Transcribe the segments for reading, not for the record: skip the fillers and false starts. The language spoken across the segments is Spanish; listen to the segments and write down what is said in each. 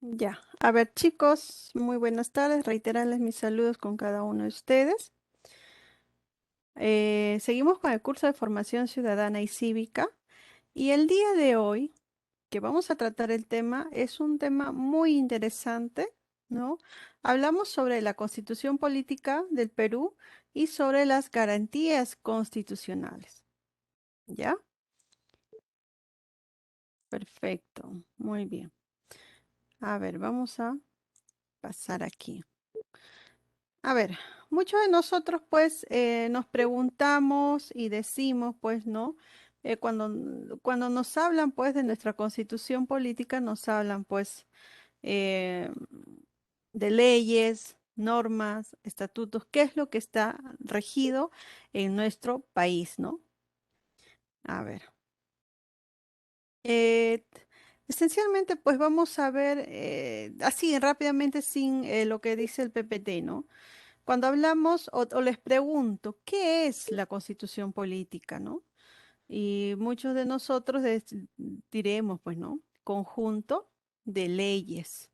Ya, a ver chicos, muy buenas tardes, reiterarles mis saludos con cada uno de ustedes. Seguimos con el curso de formación ciudadana y cívica y el día de hoy que vamos a tratar el tema es un tema muy interesante, ¿no? Hablamos sobre la Constitución Política del Perú y sobre las garantías constitucionales, ¿ya? Perfecto, muy bien. A ver, vamos a pasar aquí. A ver, muchos de nosotros pues nos preguntamos y decimos pues, ¿no? Cuando nos hablan pues de nuestra constitución política, nos hablan pues eh, de leyes, normas, estatutos, qué es lo que está regido en nuestro país, ¿no? A ver, esencialmente pues vamos a ver así rápidamente sin lo que dice el PPT, ¿no? Cuando hablamos o les pregunto, ¿qué es la constitución política, no? Y muchos de nosotros diremos, pues, ¿no? Conjunto de leyes,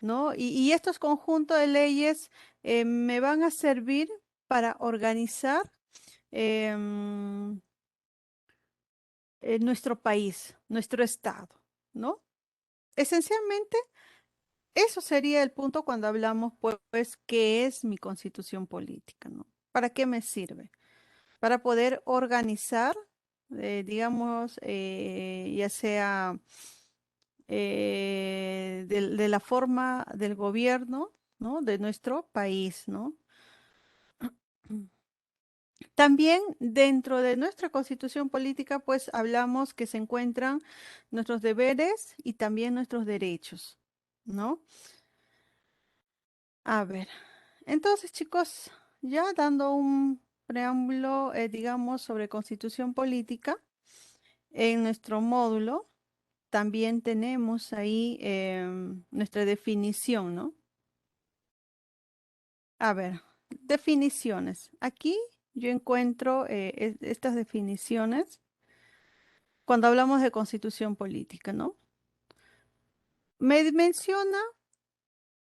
¿no? Y estos conjuntos de leyes me van a servir para organizar em, nuestro país, nuestro estado, ¿no? Esencialmente, eso sería el punto cuando hablamos, pues, ¿qué es mi constitución política, ¿no? ¿Para qué me sirve? Para poder organizar, digamos, ya sea de la forma del gobierno, ¿no? De nuestro país, ¿no? También dentro de nuestra constitución política, pues hablamos que se encuentran nuestros deberes y también nuestros derechos, ¿no? A ver, entonces chicos, ya dando un preámbulo, digamos, sobre constitución política, en nuestro módulo también tenemos ahí nuestra definición, ¿no? A ver, definiciones. Aquí yo encuentro estas definiciones cuando hablamos de constitución política, ¿no? Me menciona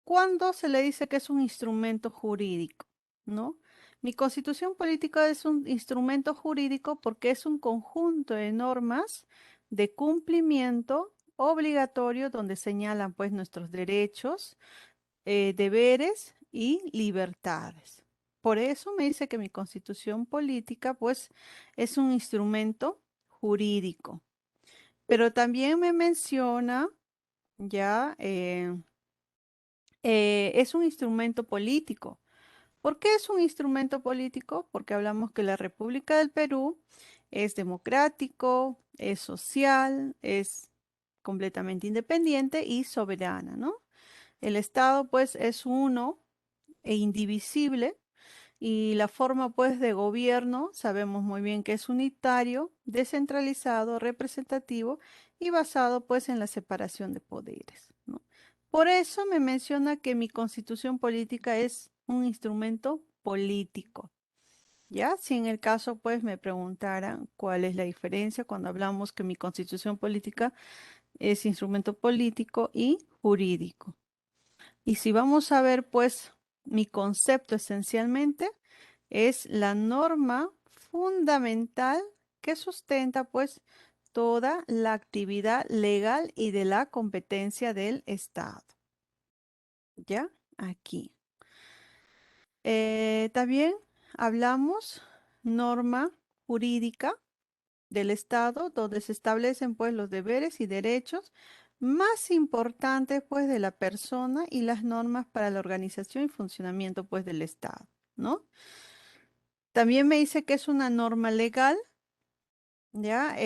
cuando se le dice que es un instrumento jurídico, ¿no? Mi constitución política es un instrumento jurídico porque es un conjunto de normas de cumplimiento obligatorio donde señalan pues nuestros derechos, deberes y libertades. Por eso me dice que mi constitución política pues es un instrumento jurídico, pero también me menciona ya es un instrumento político. ¿Por qué es un instrumento político? Porque hablamos que la República del Perú es democrático, es social, es completamente independiente y soberana, ¿no? El Estado pues es uno e indivisible y la forma pues de gobierno sabemos muy bien que es unitario, descentralizado, representativo y basado pues en la separación de poderes, ¿no? Por eso me menciona que mi constitución política es un instrumento político. Ya, si en el caso pues me preguntaran cuál es la diferencia cuando hablamos que mi constitución política es instrumento político y jurídico. Y si vamos a ver, pues, mi concepto esencialmente es la norma fundamental que sustenta, pues, toda la actividad legal y de la competencia del Estado. ¿Ya? Aquí. También hablamos norma jurídica del Estado, donde se establecen pues los deberes y derechos más importantes pues de la persona y las normas para la organización y funcionamiento pues del Estado, ¿no? También me dice que es una norma legal, ya,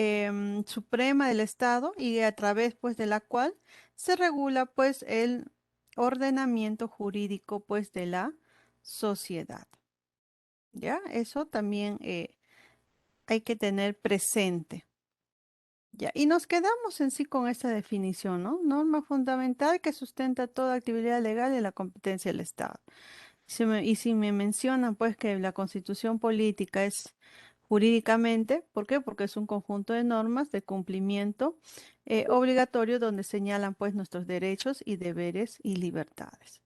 suprema del Estado y a través pues de la cual se regula pues el ordenamiento jurídico pues de la sociedad, ¿ya? Eso también hay que tener presente. Ya, y nos quedamos en sí con esta definición, ¿no? Norma fundamental que sustenta toda actividad legal de la competencia del Estado. Y si me mencionan, pues, que la constitución política es jurídicamente. ¿Por qué? Porque es un conjunto de normas de cumplimiento obligatorio donde señalan pues nuestros derechos y deberes y libertades.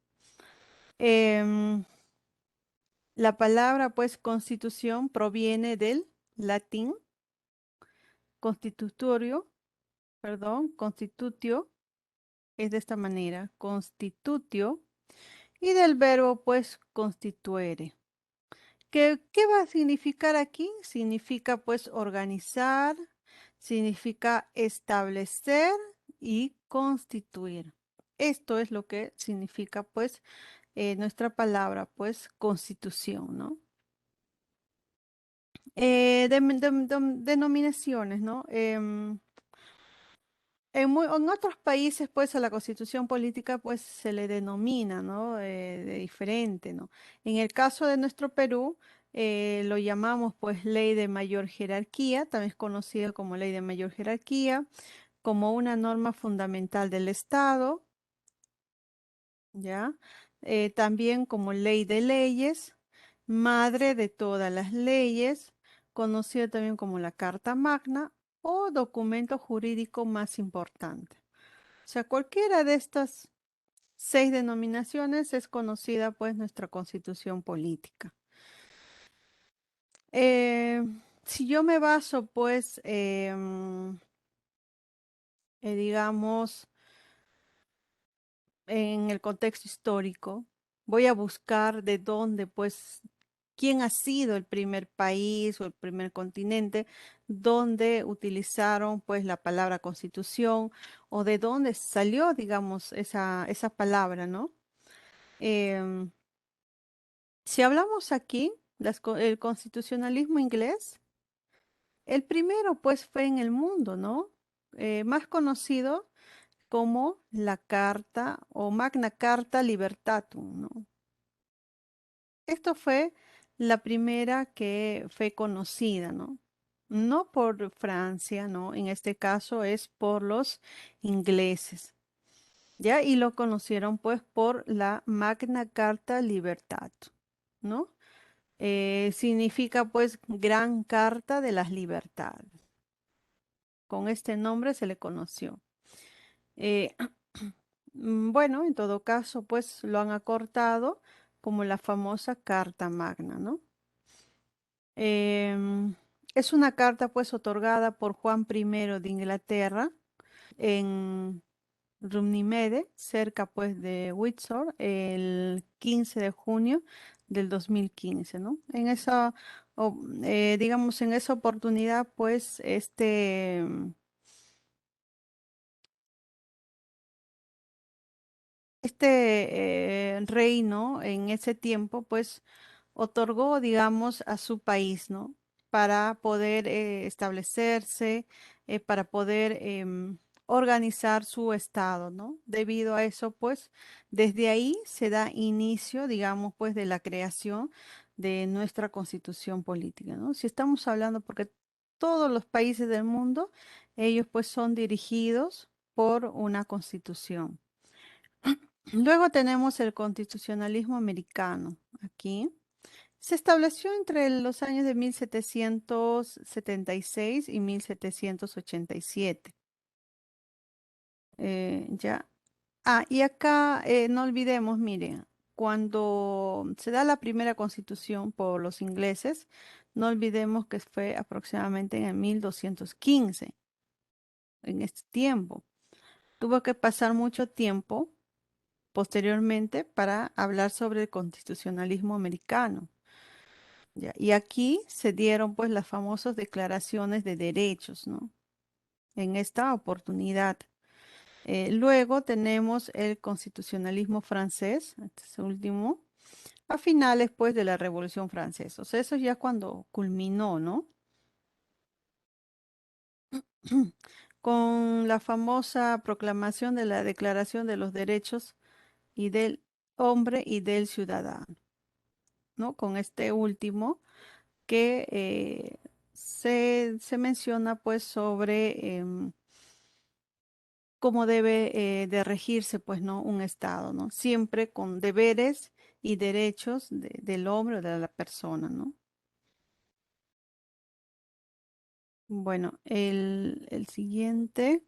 Em, la palabra pues constitución proviene del latín constitutorio, perdón, constitutio, es de esta manera, constitutio, y del verbo pues constituere. ¿Qué va a significar aquí? Significa pues organizar, significa establecer y constituir. Esto es lo que significa pues nuestra palabra pues constitución, ¿no? Denominaciones, ¿no? En otros países, pues, a la constitución política, pues, se le denomina, ¿no? De diferente, ¿no? En el caso de nuestro Perú, lo llamamos, pues, ley de mayor jerarquía, también es conocida como ley de mayor jerarquía, como una norma fundamental del Estado, ¿ya? También como ley de leyes, madre de todas las leyes, conocida también como la Carta Magna o documento jurídico más importante. O sea, cualquiera de estas 6 denominaciones es conocida pues nuestra constitución política. Eh, si yo me baso pues, digamos, en el contexto histórico, voy a buscar de dónde pues, quién ha sido el primer país o el primer continente donde utilizaron pues la palabra constitución o de dónde salió, digamos, esa palabra, ¿no? Em, Si hablamos aquí, el constitucionalismo inglés, el primero pues fue en el mundo, ¿no? Más conocido como la Carta o Magna Carta Libertatum, ¿no? Esto fue la primera que fue conocida, ¿no? No por Francia, ¿no? En este caso es por los ingleses, ¿ya? Y lo conocieron pues por la Magna Carta Libertatum, ¿no? Significa pues Gran Carta de las Libertades. Con este nombre se le conoció. Eh, bueno, en todo caso, pues lo han acortado como la famosa Carta Magna, ¿no? Em, es una carta pues otorgada por Juan I de Inglaterra en Runnymede, cerca pues de Windsor, el 15 de junio del 2015, ¿no? Digamos, en esa oportunidad, pues, este rey, ¿no? En ese tiempo, pues, otorgó, digamos, a su país, ¿no? Para poder establecerse, para poder organizar su estado, ¿no? Debido a eso, pues, desde ahí se da inicio, digamos, pues, de la creación de nuestra constitución política, ¿no? Si estamos hablando, porque todos los países del mundo, ellos, pues, son dirigidos por una constitución. Luego tenemos el constitucionalismo americano aquí. Se estableció entre los años de 1776 y 1787. Ya. Y acá no olvidemos, miren, cuando se da la primera constitución por los ingleses, no olvidemos que fue aproximadamente en el 1215, en este tiempo. Tuvo que pasar mucho tiempo posteriormente para hablar sobre el constitucionalismo americano. Ya, y aquí se dieron pues las famosas declaraciones de derechos, ¿no? En esta oportunidad. Luego tenemos el constitucionalismo francés, este es el último, a finales pues de la Revolución Francesa. O sea, eso ya cuando culminó, ¿no? Con la famosa proclamación de la Declaración de los Derechos y del Hombre y del Ciudadano, ¿no? Con este último que se menciona pues sobre cómo debe de regirse pues no un estado, ¿no? Siempre con deberes y derechos del hombre o de la persona, ¿no? Bueno, el siguiente,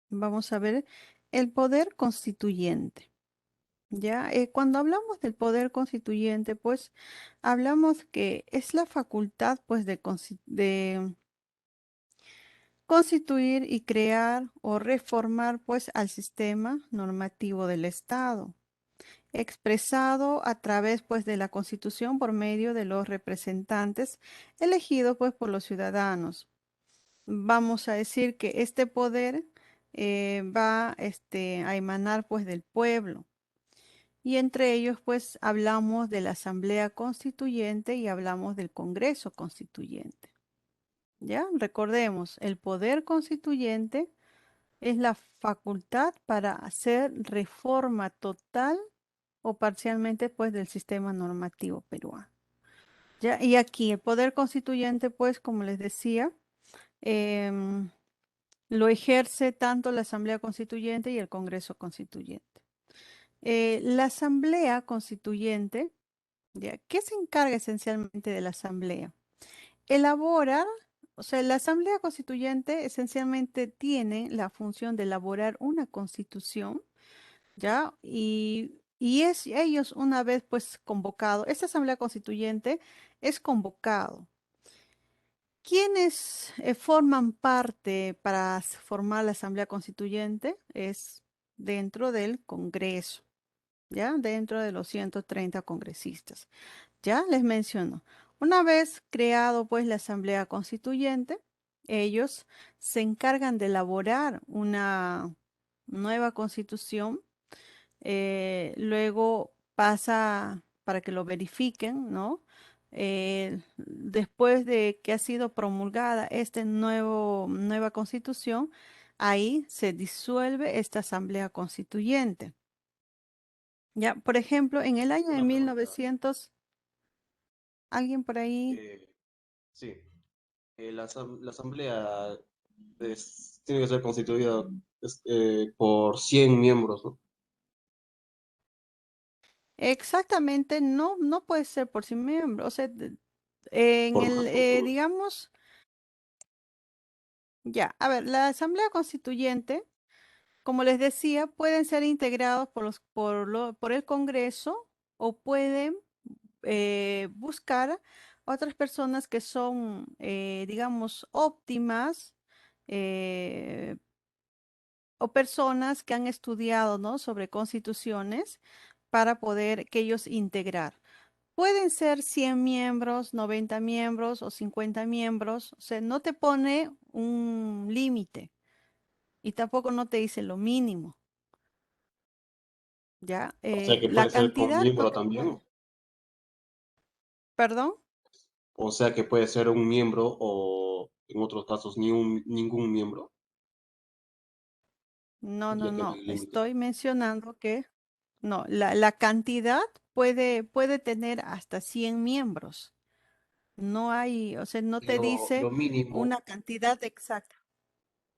vamos a ver el poder constituyente. Ya, cuando hablamos del poder constituyente, pues hablamos que es la facultad, pues, de constituir y crear o reformar, pues, al sistema normativo del Estado, expresado a través, pues, de la Constitución por medio de los representantes elegidos, pues, por los ciudadanos. Vamos a decir que este poder va, a emanar, pues, del pueblo. Y entre ellos, pues, hablamos de la Asamblea Constituyente y hablamos del Congreso Constituyente. ¿Ya? Recordemos, el poder constituyente es la facultad para hacer reforma total o parcialmente, pues, del sistema normativo peruano. ¿Ya? Y aquí el poder constituyente, pues, como les decía, em, lo ejerce tanto la Asamblea Constituyente y el Congreso Constituyente. La Asamblea Constituyente, ¿ya? ¿Qué se encarga esencialmente de la Asamblea? Elaborar, o sea, la Asamblea Constituyente esencialmente tiene la función de elaborar una constitución, ¿ya? Y es ellos una vez pues convocado, esta Asamblea Constituyente es convocado. ¿Quiénes forman parte para formar la Asamblea Constituyente? Es dentro del Congreso, ¿ya? Dentro de los 130 congresistas. Ya les menciono. Una vez creado pues la Asamblea Constituyente, ellos se encargan de elaborar una nueva constitución, luego pasa para que lo verifiquen, ¿no? Después de que ha sido promulgada esta nueva constitución, ahí se disuelve esta Asamblea Constituyente. Ya, por ejemplo, en el año de Una pregunta. 1900, alguien por ahí. eh, sí, la asamblea tiene que ser constituida por 100 miembros, ¿no? Exactamente, no, no puede ser por sí miembro. O sea, en Por el, más, ¿no? digamos, ya, a ver, la Asamblea Constituyente, como les decía, pueden ser integrados por el Congreso o pueden buscar otras personas que son, digamos, óptimas eh, o personas que han estudiado, ¿no? Sobre constituciones para poder que ellos integrar. Pueden ser 100 miembros, 90 miembros o 50 miembros. O sea, no te pone un límite y tampoco no te dice lo mínimo, ¿ya? O sea que La puede ser un cantidad, miembro también. perdón, O sea que puede ser un miembro o en otros casos ningún miembro, no, no, ya que no no. hay límite. Estoy mencionando que no, la cantidad puede tener hasta 100 miembros. No hay, o sea, no te Pero dice lo mínimo, una cantidad exacta.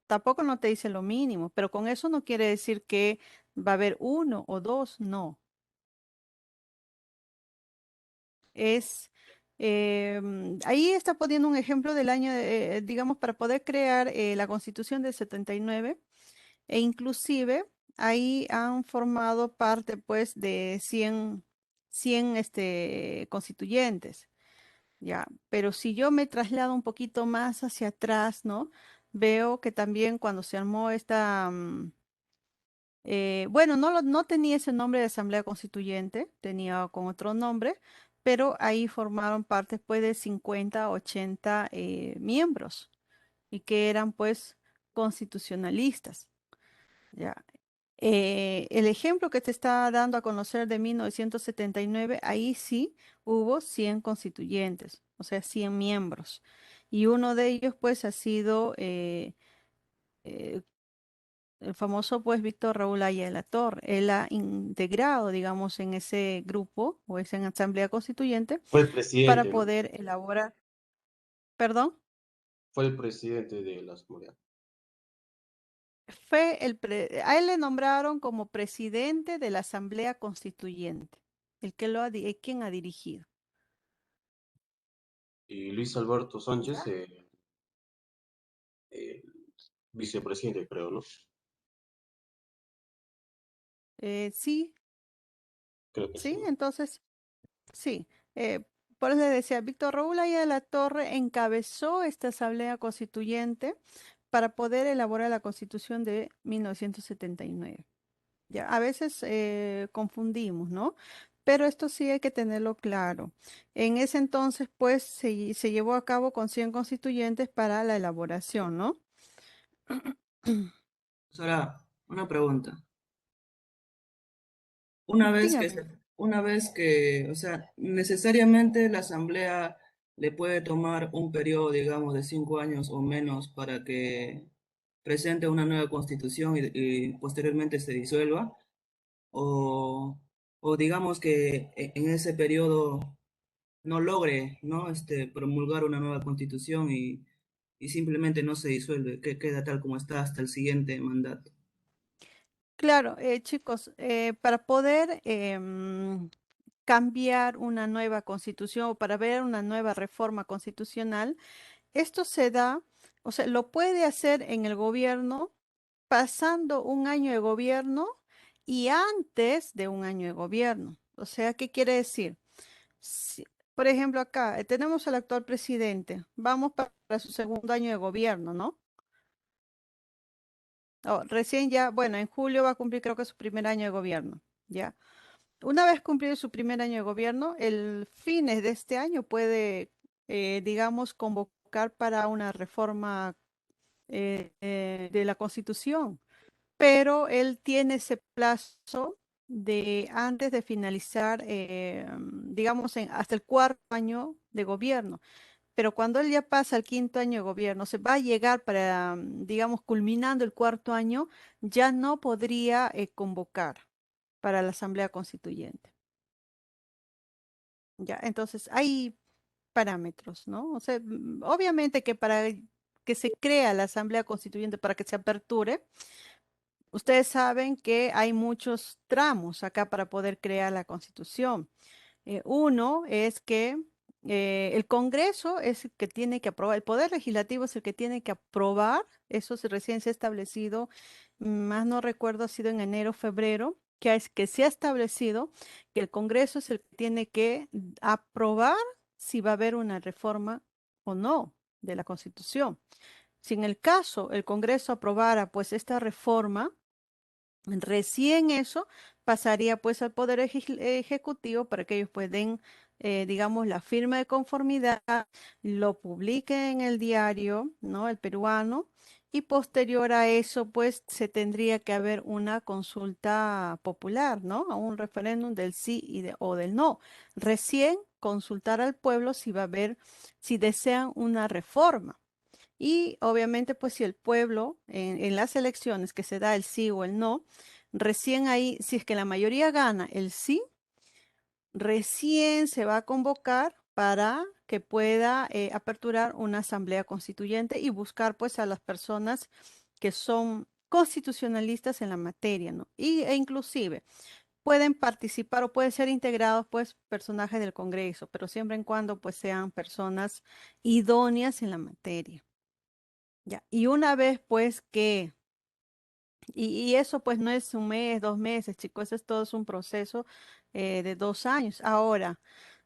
Tampoco no te dice lo mínimo, pero con eso no quiere decir que va a haber uno o dos, no. Es, ahí está poniendo un ejemplo del año, digamos, para poder crear la Constitución del 79 e inclusive ahí han formado parte pues de 100 constituyentes, ya. Pero si yo me traslado un poquito más hacia atrás, ¿no? Veo que también cuando se armó esta, bueno, no tenía ese nombre de Asamblea Constituyente, tenía con otro nombre, pero ahí formaron parte pues de 50, 80 miembros y que eran pues constitucionalistas. ¿Ya? El ejemplo que te está dando a conocer de 1979, ahí sí hubo 100 constituyentes, o sea, 100 miembros. Y uno de ellos pues ha sido eh, el famoso pues Víctor Raúl Haya de la Torre. Él ha integrado, digamos, en ese grupo o esa asamblea constituyente fue el para presidente, ¿no? poder elaborar, perdón, Fue el presidente de la asamblea. a él le nombraron como presidente de la asamblea constituyente, el que quien ha dirigido. Y Luis Alberto Sánchez ¿Ya? vicepresidente, creo, ¿no? Sí, Creo que sí. sí, entonces, sí. Por eso le decía, Víctor Raúl Aya de la Torre encabezó esta asamblea constituyente para poder elaborar la Constitución de 1979. Ya, a veces confundimos, ¿no? Pero esto sí hay que tenerlo claro. En ese entonces, pues, se llevó a cabo con 100 constituyentes para la elaboración, ¿no? Ahora, una pregunta. Una vez que, Dígame. se- una vez que, o sea, necesariamente la Asamblea le puede tomar un periodo, digamos, de 5 años o menos para que presente una nueva constitución y posteriormente se disuelva, o, o digamos que en ese periodo no logre, ¿no? Promulgar una nueva constitución y simplemente no se disuelve, que queda tal como está hasta el siguiente mandato. Claro, chicos, para poder cambiar una nueva constitución o para ver una nueva reforma constitucional, esto se da, o sea, lo puede hacer en el gobierno pasando un año de gobierno y antes de un año de gobierno. O sea, ¿qué quiere decir? Si- por ejemplo, acá tenemos al actual presidente, vamos para su segundo año de gobierno, ¿no? Recién ya, bueno, en julio va a cumplir creo que su primer año de gobierno, ¿ya? Una vez cumplido su primer año de gobierno, el fines de este año puede, digamos, convocar para una reforma de la Constitución, pero él tiene ese plazo de antes de finalizar, digamos, hasta el cuarto año de gobierno. Pero cuando él ya pasa el quinto año de gobierno, se va a llegar para, digamos, culminando el cuarto año, ya no podría convocar para la Asamblea Constituyente. Ya, entonces hay parámetros, ¿no? O sea, obviamente que para que se crea la Asamblea Constituyente, para que se aperture, ustedes saben que hay muchos tramos acá para poder crear la Constitución. Uno es que el Congreso es el que tiene que aprobar, el Poder Legislativo es el que tiene que aprobar, eso recién se ha establecido, más no recuerdo, ha sido en enero, febrero, que se ha establecido que el Congreso es el que tiene que aprobar si va a haber una reforma o no de la Constitución. Si en el caso el Congreso aprobara pues esta reforma, recién eso pasaría pues al Poder Ejecutivo para que ellos puedan, digamos, la firma de conformidad, lo publiquen en el diario, ¿no? El peruano, y posterior a eso pues se tendría que haber una consulta popular, ¿no? A un referéndum del sí o del no. Recién consultar al pueblo si va a haber, si desean una reforma. Y obviamente, pues si el pueblo en las elecciones que se da el sí o el no, recién ahí, si es que la mayoría gana el sí, recién se va a convocar para que pueda aperturar una asamblea constituyente y buscar pues a las personas que son constitucionalistas en la materia, ¿no? E inclusive pueden participar o pueden ser integrados pues personajes del Congreso, pero siempre en cuando pues sean personas idóneas en la materia. Ya, y una vez pues que, y eso pues no es un mes, 2 meses, chicos, eso es todo es un proceso de 2 años. Ahora,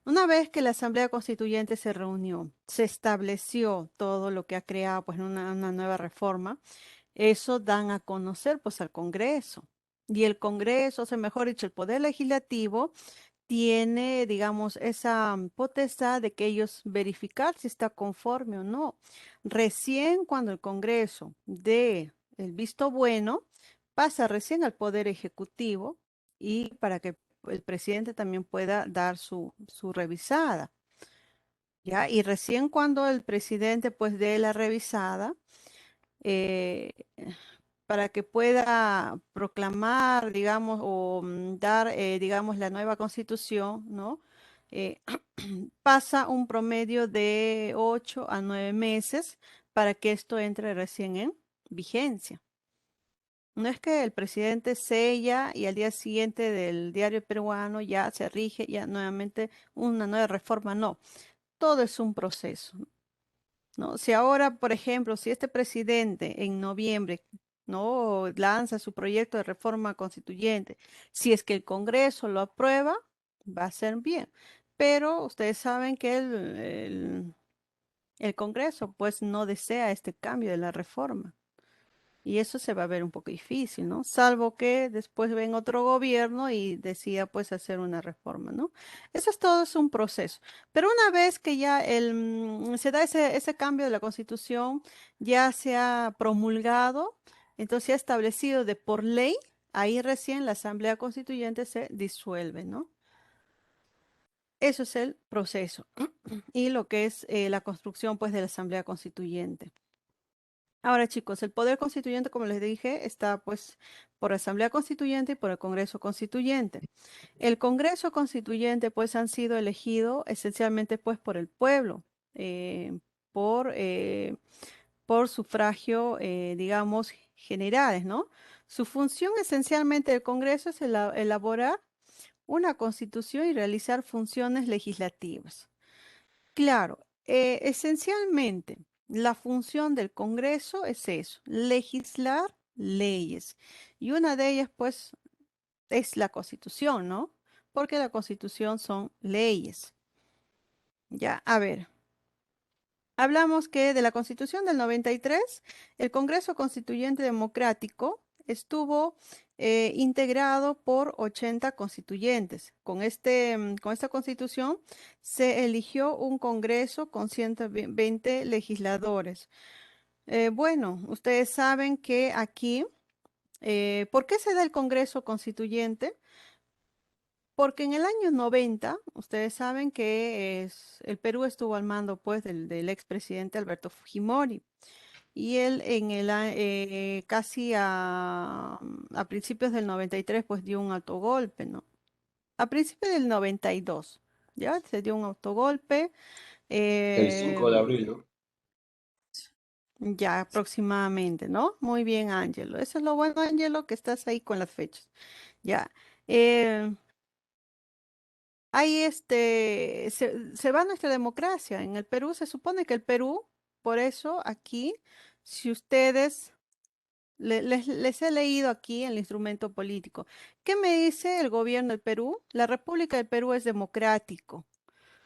una vez que la Asamblea Constituyente se reunió, se estableció todo lo que ha creado pues una nueva reforma, eso dan a conocer pues al Congreso. Y el Congreso, o sea, mejor dicho, el Poder Legislativo tiene, digamos, esa potestad de que ellos verificar si está conforme o no. Recién cuando el Congreso dé el visto bueno, pasa recién al Poder Ejecutivo y para que el presidente también pueda dar su revisada. ¿Ya? Y recién cuando el presidente pues dé la revisada, eh, para que pueda proclamar, digamos, o dar, digamos, la nueva constitución, ¿no? Eh, pasa un promedio de 8 a 9 meses para que esto entre recién en vigencia. No es que el presidente sella y al día siguiente del diario peruano ya se rige ya nuevamente una nueva reforma, no. Todo es un proceso. ¿no? Si ahora, por ejemplo, si este presidente en noviembre, ¿no? lanza su proyecto de reforma constituyente, si es que el Congreso lo aprueba, va a ser bien. Pero ustedes saben que el Congreso pues no desea este cambio de la reforma. Y eso se va a ver un poco difícil, ¿no? Salvo que después venga otro gobierno y decida pues hacer una reforma, ¿no? Eso es todo, es un proceso. Pero una vez que ya se da ese cambio de la Constitución, ya se ha promulgado, entonces se ha establecido de por ley, ahí recién la Asamblea Constituyente se disuelve, ¿no? Eso es el proceso y lo que es la construcción pues de la Asamblea Constituyente. Ahora, chicos, el poder constituyente, como les dije, está pues por Asamblea Constituyente y por el Congreso Constituyente. El Congreso Constituyente pues han sido elegidos esencialmente pues por el pueblo, eh, por, eh, por sufragio, digamos, generales, ¿no? Su función esencialmente del Congreso es elaborar una constitución y realizar funciones legislativas. Claro, esencialmente la función del Congreso es eso, legislar leyes. Y una de ellas, pues, es la Constitución, ¿no? Porque la Constitución son leyes. Ya, a ver, hablamos que de la Constitución del 93, el Congreso Constituyente Democrático estuvo integrado por 80 constituyentes. Con esta constitución se eligió un Congreso con 120 legisladores. Bueno, ustedes saben que aquí, ¿por qué se da el Congreso Constituyente? Porque en el año 90, ustedes saben que el Perú estuvo al mando pues del expresidente Alberto Fujimori. Y él casi a principios del 93 pues dio un autogolpe, ¿no? A principios del 92, ¿ya? Se dio un autogolpe, El 5 de eh, abril, ¿no? ya aproximadamente, ¿no? Muy bien, Ángelo. Eso es lo bueno, Ángelo, que estás ahí con las fechas, ya. Eh, Ahí se va nuestra democracia. En el Perú se supone que el Perú, por eso aquí, si ustedes les he leído aquí el instrumento político. ¿Qué me dice el gobierno del Perú? La República del Perú es democrático,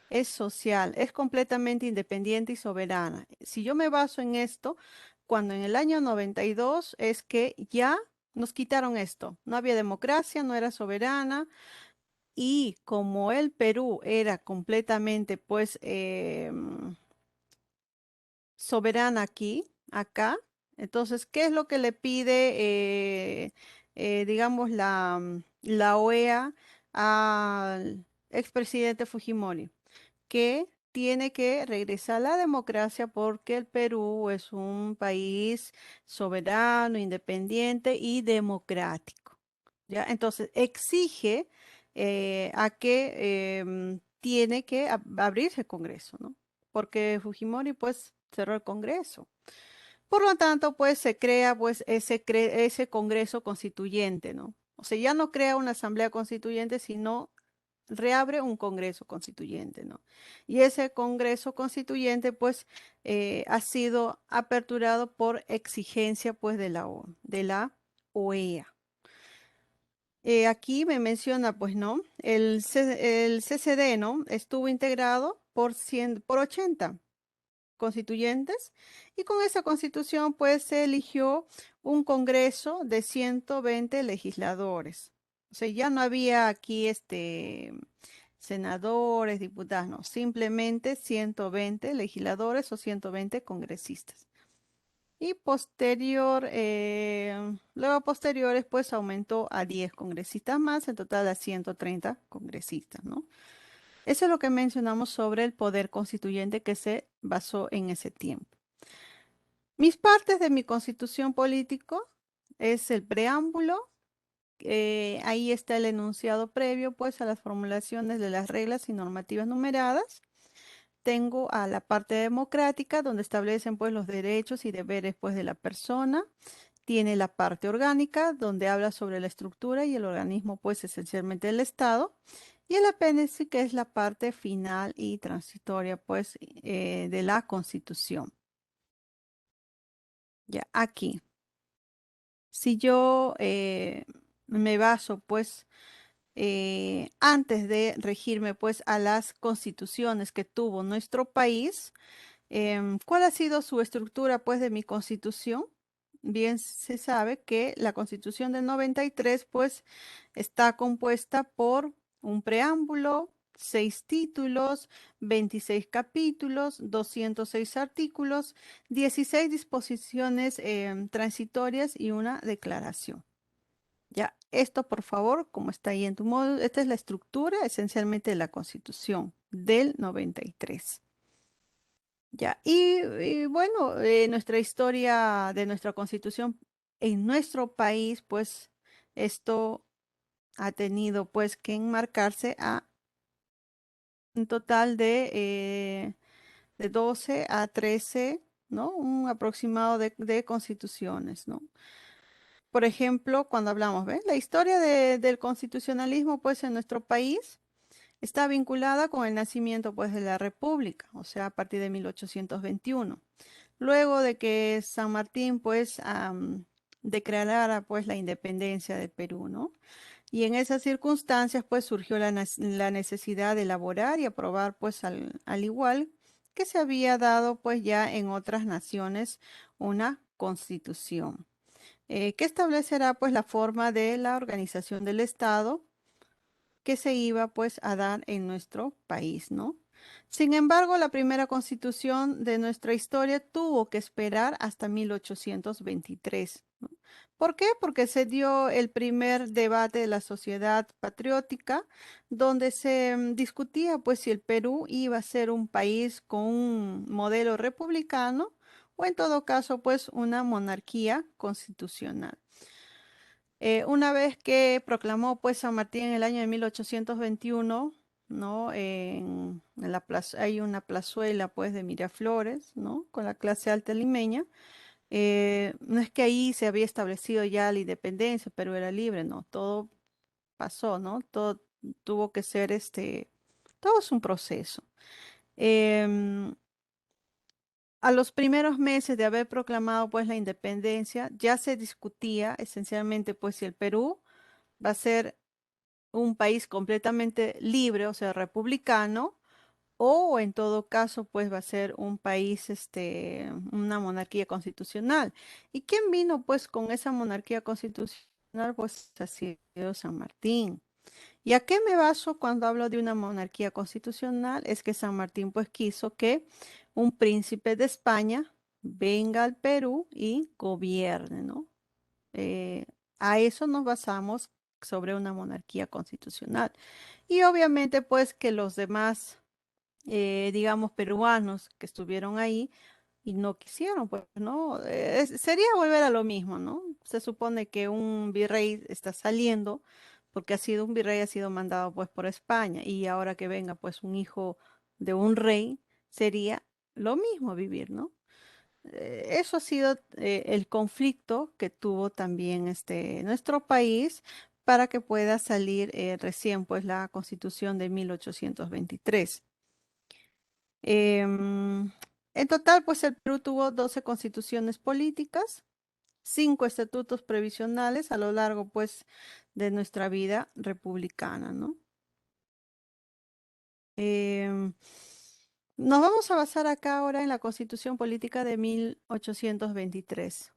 es social, es completamente independiente y soberana. Si yo me baso en esto, cuando en el año 92 es que ya nos quitaron esto. No había democracia, no era soberana. Y como el Perú era completamente, pues, soberana aquí, acá. Entonces, ¿qué es lo que le pide, digamos, la OEA al expresidente Fujimori? Que tiene que regresar a la democracia porque el Perú es un país soberano, independiente y democrático. ¿Ya? Entonces, exige a que tiene que abrirse el Congreso, ¿no? Porque Fujimori pues cerró el Congreso. Por lo tanto, pues se crea pues ese Congreso constituyente, ¿no? O sea, ya no crea una asamblea constituyente, sino reabre un Congreso constituyente, ¿no? Y ese Congreso constituyente pues ha sido aperturado por exigencia pues de la OEA. Aquí me menciona, pues, ¿no? El CCD, ¿no? Estuvo integrado por 80 constituyentes y con esa constitución, pues, se eligió un congreso de 120 legisladores. O sea, ya no había aquí, senadores, diputados, no, simplemente 120 legisladores o 120 congresistas. Y luego posteriores, pues aumentó a 10 congresistas más, en total a 130 congresistas, ¿no? Eso es lo que mencionamos sobre el poder constituyente que se basó en ese tiempo. Mis partes de mi constitución político es el preámbulo, ahí está el enunciado previo, pues, a las formulaciones de las reglas y normativas numeradas. Tengo a la parte democrática, donde establecen, pues, los derechos y deberes, pues, de la persona. Tiene la parte orgánica, donde habla sobre la estructura y el organismo, pues esencialmente el Estado. y el apéndice, que es la parte final y transitoria, pues, de la Constitución. Ya, aquí. Si yo me baso, pues, antes de regirme, pues, a las constituciones que tuvo nuestro país, ¿cuál ha sido su estructura, pues, de mi constitución? Bien, se sabe que la constitución del 93, pues, está compuesta por un preámbulo, 6 títulos, 26 capítulos, 206 artículos, 16 disposiciones transitorias y una declaración. Ya, esto por favor, como está ahí en tu módulo, esta es la estructura esencialmente de la constitución del 93. Ya, y bueno, nuestra historia de nuestra constitución en nuestro país, pues esto ha tenido pues que enmarcarse a un total de 12 a 13, ¿no? Un aproximado de constituciones, ¿no? Por ejemplo, cuando hablamos, ¿ves? La historia del constitucionalismo, pues en nuestro país está vinculada con el nacimiento, pues, de la República, o sea, a partir de 1821. Luego de que San Martín, pues, declarara, pues, la independencia del Perú, ¿no? Y en esas circunstancias, pues, surgió la necesidad de elaborar y aprobar, pues, al igual que se había dado, pues, ya en otras naciones, una constitución, que establecerá, pues, la forma de la organización del Estado que se iba pues a dar en nuestro país, ¿no? Sin embargo, la primera constitución de nuestra historia tuvo que esperar hasta 1823, ¿no? ¿Por qué? Porque se dio el primer debate de la sociedad patriótica, donde se discutía pues si el Perú iba a ser un país con un modelo republicano o en todo caso pues una monarquía constitucional. Una vez que proclamó pues San Martín en el año de 1821, ¿no? En la plaza, hay una plazuela pues de Miraflores, ¿no? Con la clase alta limeña. No es que ahí se había establecido ya la independencia, pero era libre, no, todo pasó, ¿no? Todo tuvo que ser todo es un proceso. Em, a los primeros meses de haber proclamado pues la independencia, ya se discutía esencialmente pues si el Perú va a ser un país completamente libre, o sea, republicano, o en todo caso, pues va a ser un país, una monarquía constitucional. ¿Y quién vino pues con esa monarquía constitucional? Pues ha sido San Martín. ¿Y a qué me baso cuando hablo de una monarquía constitucional? Es que San Martín pues quiso que un príncipe de España venga al Perú y gobierne, ¿no? Eh, a eso nos basamos sobre una monarquía constitucional. Y obviamente, pues que los demás, digamos, peruanos que estuvieron ahí y no quisieron, pues, ¿no? Sería volver a lo mismo, ¿no? Se supone que un virrey está saliendo porque ha sido un virrey, ha sido mandado pues por España y ahora que venga pues un hijo de un rey, sería lo mismo vivir, ¿no? Eso ha sido el conflicto que tuvo también nuestro país para que pueda salir recién pues la Constitución de 1823. Em, en total pues el Perú tuvo 12 constituciones políticas, 5 estatutos previsionales a lo largo pues de nuestra vida republicana, ¿no? Em, Nos vamos a basar acá ahora en la Constitución Política de 1823.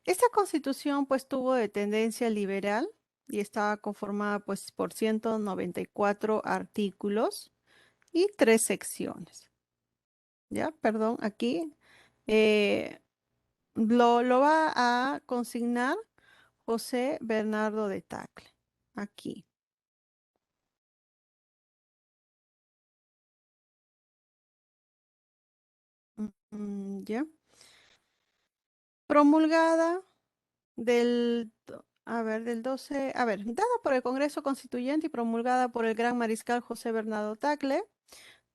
Esta constitución pues tuvo de tendencia liberal y estaba conformada pues por 194 artículos y 3 secciones. Ya, perdón, aquí eh, lo va a consignar José Bernardo de Tagle. Aquí. Ya. Promulgada del 12, dada por el Congreso Constituyente y promulgada por el Gran Mariscal José Bernardo Tagle,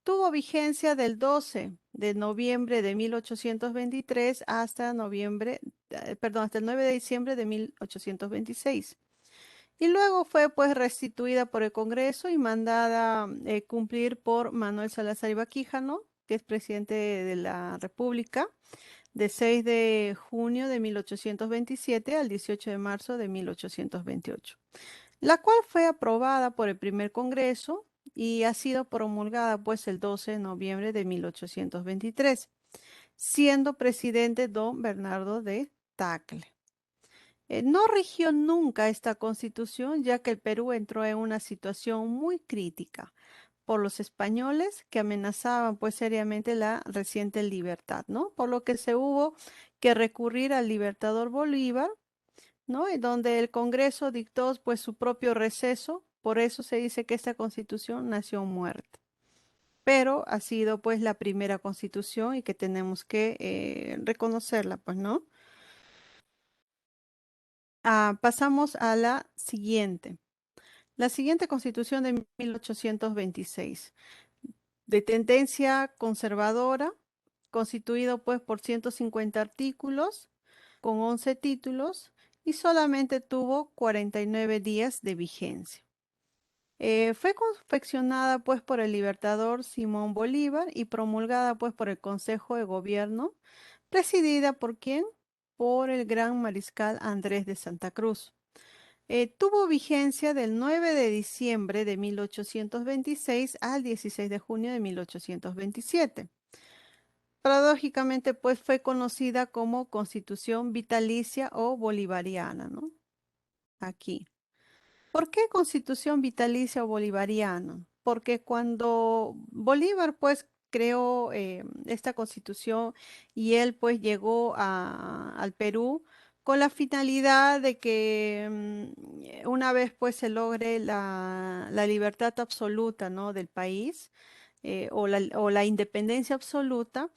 tuvo vigencia del 12 de noviembre de 1823 hasta hasta el 9 de diciembre de 1826. y luego fue pues restituida por el Congreso y mandada cumplir por Manuel Salazar Iba Quijano, que es presidente de la República, de 6 de junio de 1827 al 18 de marzo de 1828, la cual fue aprobada por el primer Congreso y ha sido promulgada pues el 12 de noviembre de 1823, siendo presidente don Bernardo de Tagle. No rigió nunca esta constitución, ya que el Perú entró en una situación muy crítica por los españoles que amenazaban pues seriamente la reciente libertad, ¿no? Por lo que se hubo que recurrir al libertador Bolívar, ¿no? Y donde el Congreso dictó pues su propio receso, por eso se dice que esta constitución nació muerta. Pero ha sido pues la primera constitución y que tenemos que reconocerla, pues, ¿no? Pasamos a la siguiente. La siguiente constitución de 1826, de tendencia conservadora, constituido pues por 150 artículos, con 11 títulos y solamente tuvo 49 días de vigencia. Fue confeccionada pues por el libertador Simón Bolívar y promulgada pues por el Consejo de Gobierno, presidida por ¿quién? Por el gran mariscal Andrés de Santa Cruz. Tuvo vigencia del 9 de diciembre de 1826 al 16 de junio de 1827. Paradójicamente, pues fue conocida como Constitución Vitalicia o Bolivariana, ¿no? Aquí. ¿Por qué Constitución Vitalicia o Bolivariana? Porque cuando Bolívar, pues, creó esta constitución y él, pues, llegó al Perú con la finalidad de que una vez, pues, se logre la libertad absoluta, ¿no? Del país o la independencia absoluta.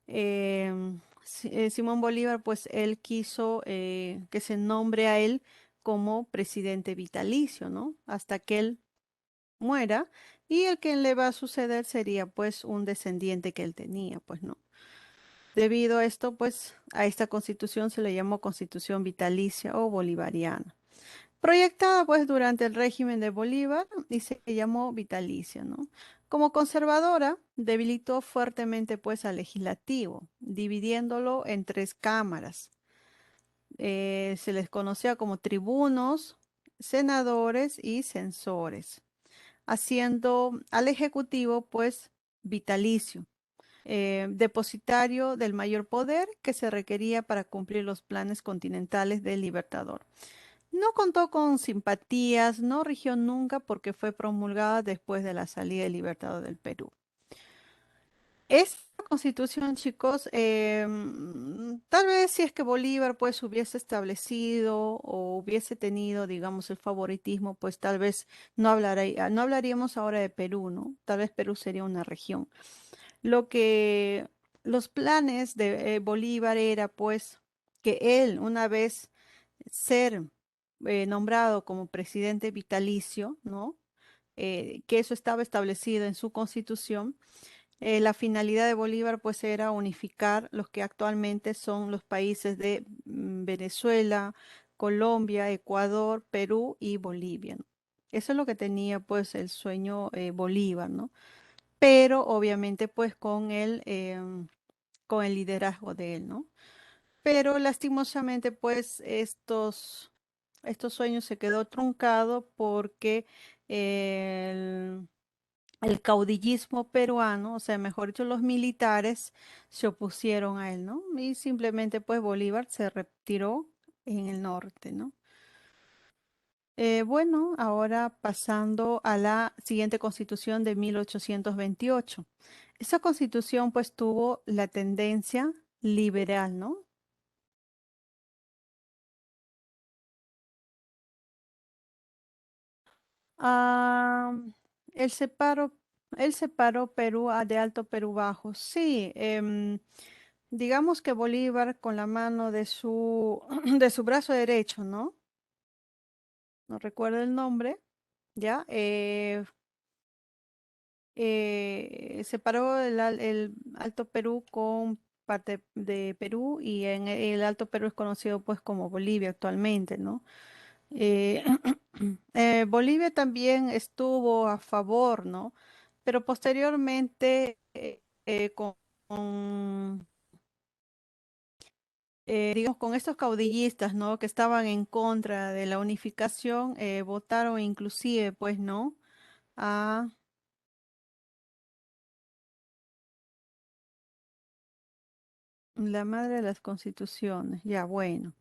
Simón Bolívar, pues él quiso que se nombre a él como presidente vitalicio, ¿no? Hasta que él muera y el que le va a suceder sería pues un descendiente que él tenía, pues no. Debido a esto, pues a esta constitución se le llamó constitución vitalicia o bolivariana. Proyectada pues durante el régimen de Bolívar y se llamó vitalicia, ¿no? Como conservadora, debilitó fuertemente pues al legislativo, dividiéndolo en tres cámaras. Se les conocía como tribunos, senadores y censores, haciendo al ejecutivo pues vitalicio, depositario del mayor poder que se requería para cumplir los planes continentales del Libertador. No contó con simpatías, no rigió nunca porque fue promulgada después de la salida del Libertador del Perú. Esta constitución, chicos, tal vez si es que Bolívar pues hubiese establecido o hubiese tenido, digamos, el favoritismo, pues tal vez no hablaríamos ahora de Perú, ¿no? Tal vez Perú sería una región. Lo que los planes de Bolívar era pues que él, una vez ser nombrado como presidente vitalicio, ¿no? Que eso estaba establecido en su constitución. La finalidad de Bolívar pues era unificar los que actualmente son los países de Venezuela, Colombia, Ecuador, Perú y Bolivia, ¿no? Eso es lo que tenía pues el sueño Bolívar, ¿no? Pero obviamente pues con el liderazgo de él, ¿no? Pero lastimosamente pues estos sueños se quedó truncado porque el caudillismo peruano, o sea, mejor dicho, los militares se opusieron a él, ¿no? Y simplemente pues Bolívar se retiró en el norte, ¿no? Bueno, ahora pasando a la siguiente constitución de 1828. Esa constitución pues tuvo la tendencia liberal, ¿no? Ah, él separó, él separó Perú de Alto Perú Bajo. Sí, digamos que Bolívar con la mano de su, de su brazo derecho, ¿no? No recuerdo el nombre, ¿ya? Separó el Alto Perú con parte de Perú y en el Alto Perú es conocido pues como Bolivia actualmente, ¿no? Eh, Bolivia también estuvo a favor, ¿no? Pero posteriormente, con, digamos, con estos caudillistas, ¿no? Que estaban en contra de la unificación, votaron inclusive, pues, ¿no? A la madre de las constituciones. Ya, bueno.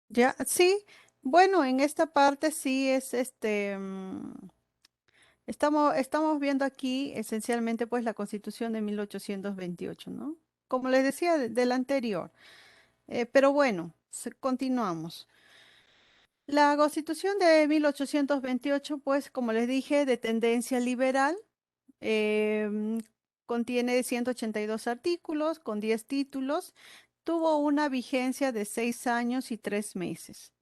Ya, sí. Bueno, en esta parte sí es estamos viendo aquí esencialmente pues la Constitución de 1828, ¿no? Como les decía del anterior. Pero bueno, continuamos. La Constitución de 1828, pues como les dije, de tendencia liberal, em, contiene 182 artículos con 10 títulos, tuvo una vigencia de 6 años y 3 meses.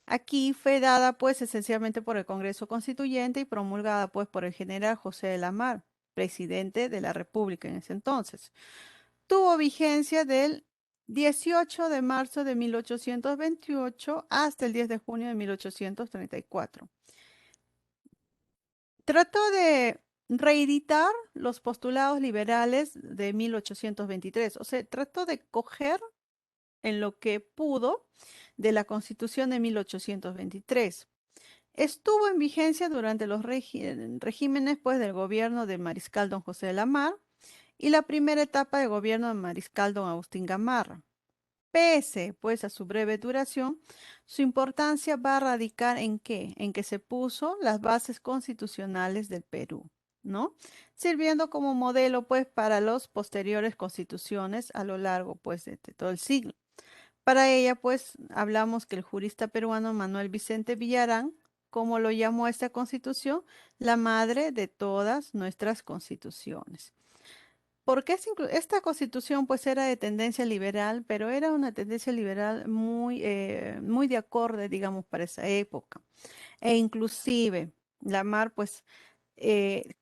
Aquí fue dada pues esencialmente por el Congreso Constituyente y promulgada pues por el general José de la Mar, presidente de la República en ese entonces. Tuvo vigencia del 18 de marzo de 1828 hasta el 10 de junio de 1834. Trató de reeditar los postulados liberales de 1823, o sea, trató de coger en lo que pudo de la Constitución de 1823. Estuvo en vigencia durante los regímenes pues, del gobierno del mariscal don José de la Mar y la primera etapa de gobierno del mariscal don Agustín Gamarra. Pese pues a su breve duración, su importancia va a radicar en qué, en que se puso las bases constitucionales del Perú, ¿no? Sirviendo como modelo pues para las posteriores constituciones a lo largo pues de todo el siglo. Para ella pues hablamos que el jurista peruano Manuel Vicente Villarán, como lo llamó a esta constitución, la madre de todas nuestras constituciones. Porque esta constitución pues era de tendencia liberal, pero era una tendencia liberal muy de acorde, digamos, para esa época. E inclusive, Lamar pues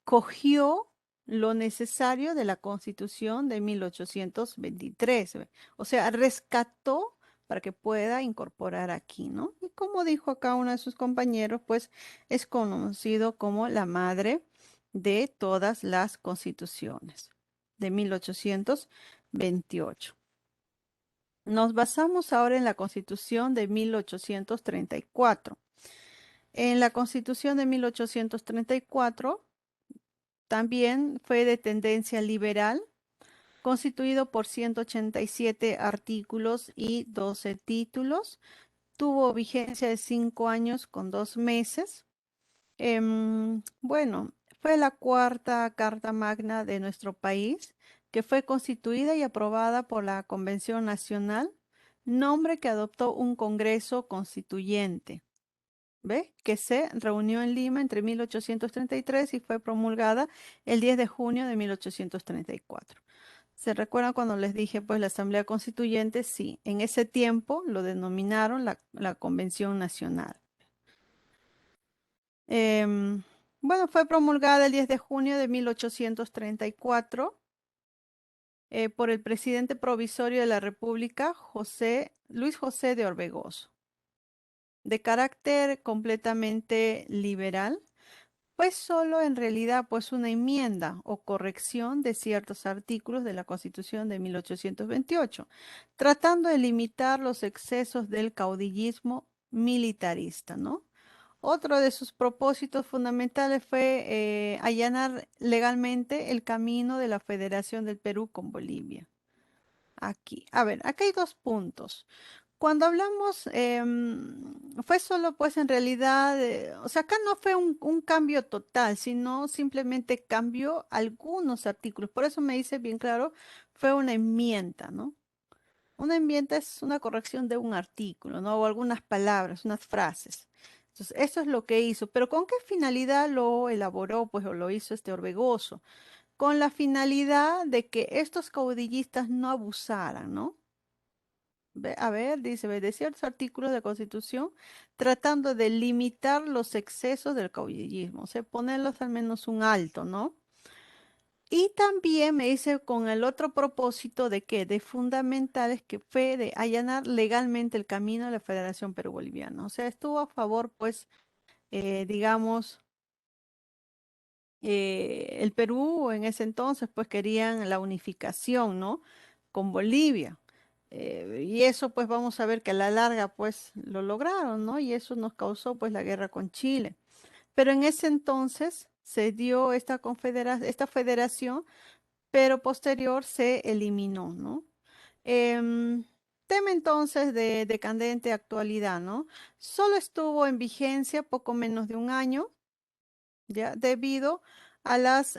cogió lo necesario de la Constitución de 1823, ¿ve? O sea, rescató para que pueda incorporar aquí, ¿no? Y como dijo acá uno de sus compañeros, pues es conocido como la madre de todas las constituciones de 1828. Nos basamos ahora en la Constitución de 1834. En la Constitución de 1834 también fue de tendencia liberal, constituido por 187 artículos y 12 títulos. Tuvo vigencia de 5 años con 2 meses. Bueno, fue la cuarta Carta Magna de nuestro país, que fue constituida y aprobada por la Convención Nacional, nombre que adoptó un Congreso Constituyente. ¿Ve? Que se reunió en Lima entre 1833 y fue promulgada el 10 de junio de 1834. ¿Se recuerdan cuando les dije, pues, la Asamblea Constituyente? Sí, en ese tiempo lo denominaron la Convención Nacional. Em, bueno, fue promulgada el 10 de junio de 1834 por el presidente provisorio de la República, Luis José de Orbegoso, de carácter completamente liberal. Pues solo en realidad pues una enmienda o corrección de ciertos artículos de la Constitución de 1828, tratando de limitar los excesos del caudillismo militarista, ¿no? Otro de sus propósitos fundamentales fue allanar legalmente el camino de la Federación del Perú con Bolivia. Aquí, a ver, acá hay dos puntos. Cuando hablamos, fue solo pues en realidad, o sea, acá no fue un cambio total, sino simplemente cambió algunos artículos. Por eso me dice bien claro, fue una enmienda, ¿no? Una enmienda es una corrección de un artículo, ¿no? O algunas palabras, unas frases. Entonces, eso es lo que hizo. Pero ¿con qué finalidad lo elaboró, pues, o lo hizo este Orbegoso? Con la finalidad de que estos caudillistas no abusaran, ¿no? A ver, dice, ve, de ciertos artículos de la Constitución, tratando de limitar los excesos del caudillismo, o sea, ponerlos al menos un alto, ¿no? Y también me dice con el otro propósito de que de fundamentales que fue de allanar legalmente el camino a la Federación Perú-Boliviana. O sea, estuvo a favor, pues, digamos, el Perú en ese entonces, pues, querían la unificación, ¿no? Con Bolivia. Y eso, pues, vamos a ver que a la larga, pues, lo lograron, ¿no? Y eso nos causó, pues, la guerra con Chile. Pero en ese entonces se dio esta federación, pero posterior se eliminó, ¿no? Em, Tema entonces de decadente actualidad, ¿no? Solo estuvo en vigencia poco menos de un año, ya, debido a las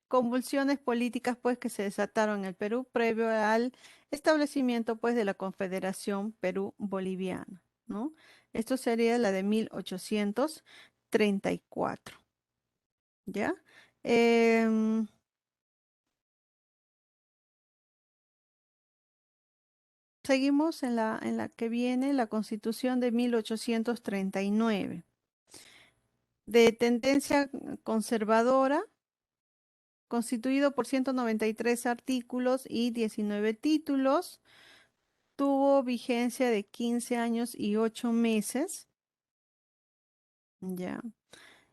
convulsiones políticas, pues, que se desataron en el Perú previo al establecimiento, pues, de la Confederación Perú-Boliviana, ¿no? Esto sería la de 1834, ¿ya? Em, Seguimos en la que viene la Constitución de 1839, de tendencia conservadora, constituido por 193 artículos y 19 títulos, tuvo vigencia de 15 años y 8 meses, ya.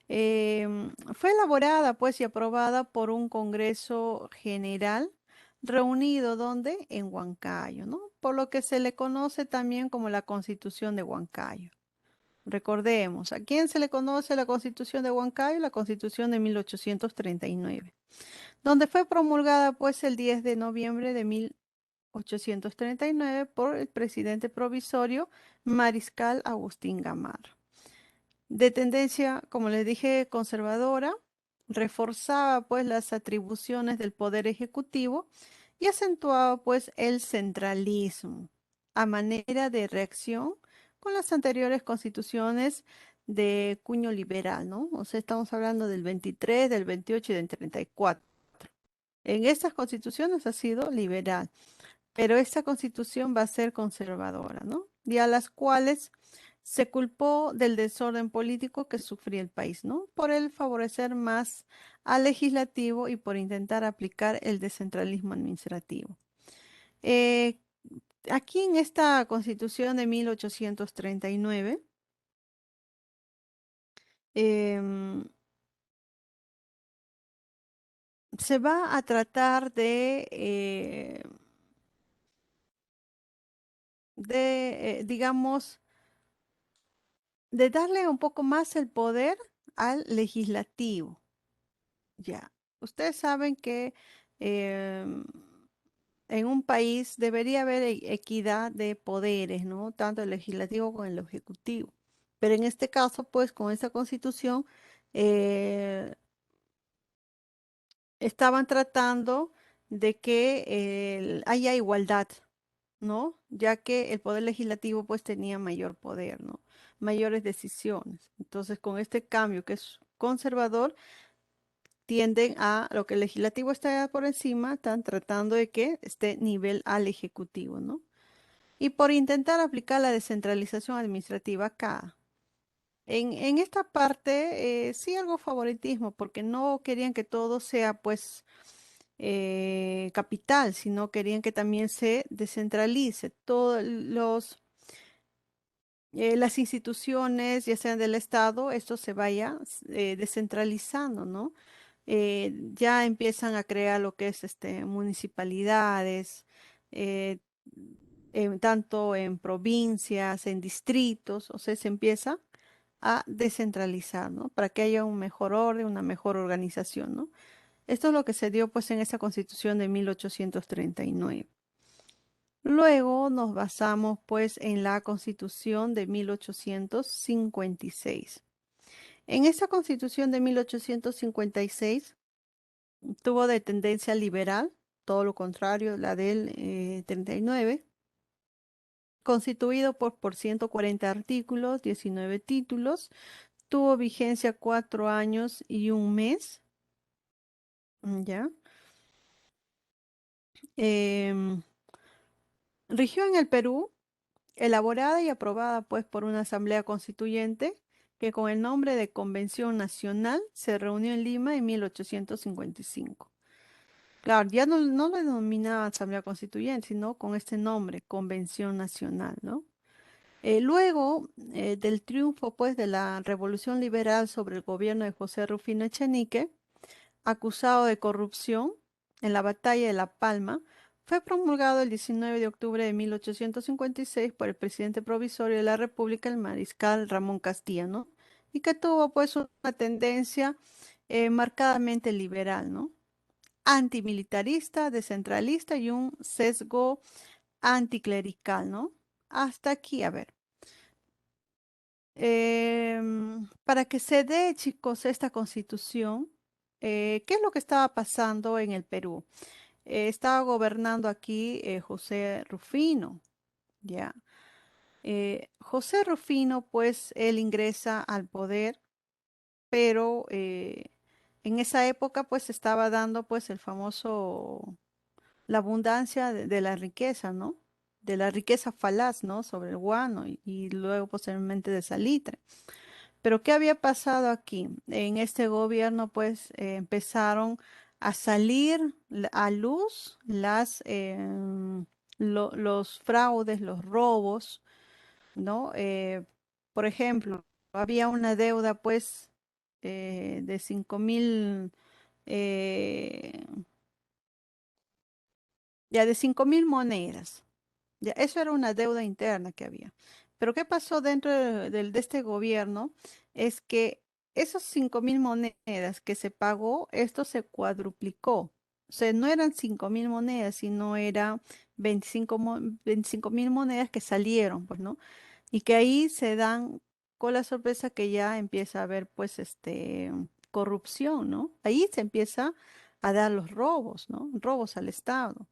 Fue elaborada, pues, y aprobada por un Congreso General reunido, ¿donde? En Huancayo, ¿no? Por lo que se le conoce también como la Constitución de Huancayo. Recordemos, ¿a quién se le conoce la Constitución de Huancayo? La Constitución de 1839, donde fue promulgada, pues, el 10 de noviembre de 1839 por el presidente provisorio Mariscal Agustín Gamarra. De tendencia, como les dije, conservadora, reforzaba, pues, las atribuciones del poder ejecutivo y acentuaba, pues, el centralismo a manera de reacción con las anteriores constituciones de cuño liberal, ¿no? O sea, estamos hablando del 23, del 28 y del 34. En estas constituciones ha sido liberal, pero esta constitución va a ser conservadora, ¿no? Y a las cuales se culpó del desorden político que sufría el país, ¿no? Por el favorecer más al legislativo y por intentar aplicar el descentralismo administrativo. Eh, Aquí en esta constitución de 1839, em, se va a tratar digamos, de darle un poco más el poder al legislativo. Ya, ustedes saben que em, en un país debería haber equidad de poderes, ¿no? Tanto el legislativo como el ejecutivo. Pero en este caso, pues con esta constitución, eh, estaban tratando de que haya igualdad, ¿no? Ya que el poder legislativo pues tenía mayor poder, ¿no? Mayores decisiones. Entonces, con este cambio que es conservador, tienden a lo que el legislativo está por encima, están tratando de que esté nivel al ejecutivo, ¿no? Y por intentar aplicar la descentralización administrativa acá. En esta parte, sí algo favoritismo, porque no querían que todo sea pues capital, sino querían que también se descentralice. Todos las instituciones, ya sean del Estado, esto se vaya descentralizando, ¿no? Ya empiezan a crear lo que es municipalidades, eh, tanto en provincias, en distritos, o sea, se empieza a descentralizar, ¿no? Para que haya un mejor orden, una mejor organización, ¿no? Esto es lo que se dio pues en esa Constitución de 1839. Luego nos basamos pues en la Constitución de 1856. En esa Constitución de 1856 tuvo de tendencia liberal, todo lo contrario, la del 39, constituido por 140 artículos, 19 títulos, tuvo vigencia 4 años y un mes, ¿ya? Em, Rigió en el Perú, elaborada y aprobada pues por una asamblea constituyente que con el nombre de Convención Nacional se reunió en Lima en 1855. Claro, ya no lo denominaba Asamblea Constituyente, sino con este nombre, Convención Nacional, ¿no? Luego del triunfo, pues, de la Revolución Liberal sobre el gobierno de José Rufino Echenique, acusado de corrupción en la batalla de La Palma, fue promulgado el 19 de octubre de 1856 por el presidente provisorio de la República, el mariscal Ramón Castilla, ¿no? Y que tuvo pues una tendencia marcadamente liberal, ¿no? Antimilitarista, descentralista y un sesgo anticlerical, ¿no? Hasta aquí, a ver. Para que se dé, chicos, esta constitución, ¿qué es lo que estaba pasando en el Perú? Estaba gobernando aquí José Rufino, ¿ya? José Rufino, pues, él ingresa al poder, pero en esa época, pues, se estaba dando, pues, el famoso, la abundancia de la riqueza, ¿no? De la riqueza falaz, ¿no? Sobre el guano y luego posteriormente de salitre. Pero ¿qué había pasado aquí? En este gobierno, pues, empezaron a salir a luz los fraudes, los robos, ¿no? Por ejemplo, había una deuda, pues, de 5.000, eh, ya de 5.000 monedas. Ya, eso era una deuda interna que había. Pero ¿qué pasó dentro de este gobierno? Es que esos 5.000 monedas que se pagó, esto se cuadruplicó. O sea, no eran 5.000 monedas, sino eran 25.000 monedas que salieron, pues, ¿no? Y que ahí se dan con la sorpresa que ya empieza a haber, pues, corrupción, ¿no? Ahí se empieza a dar los robos, ¿no? Robos al Estado.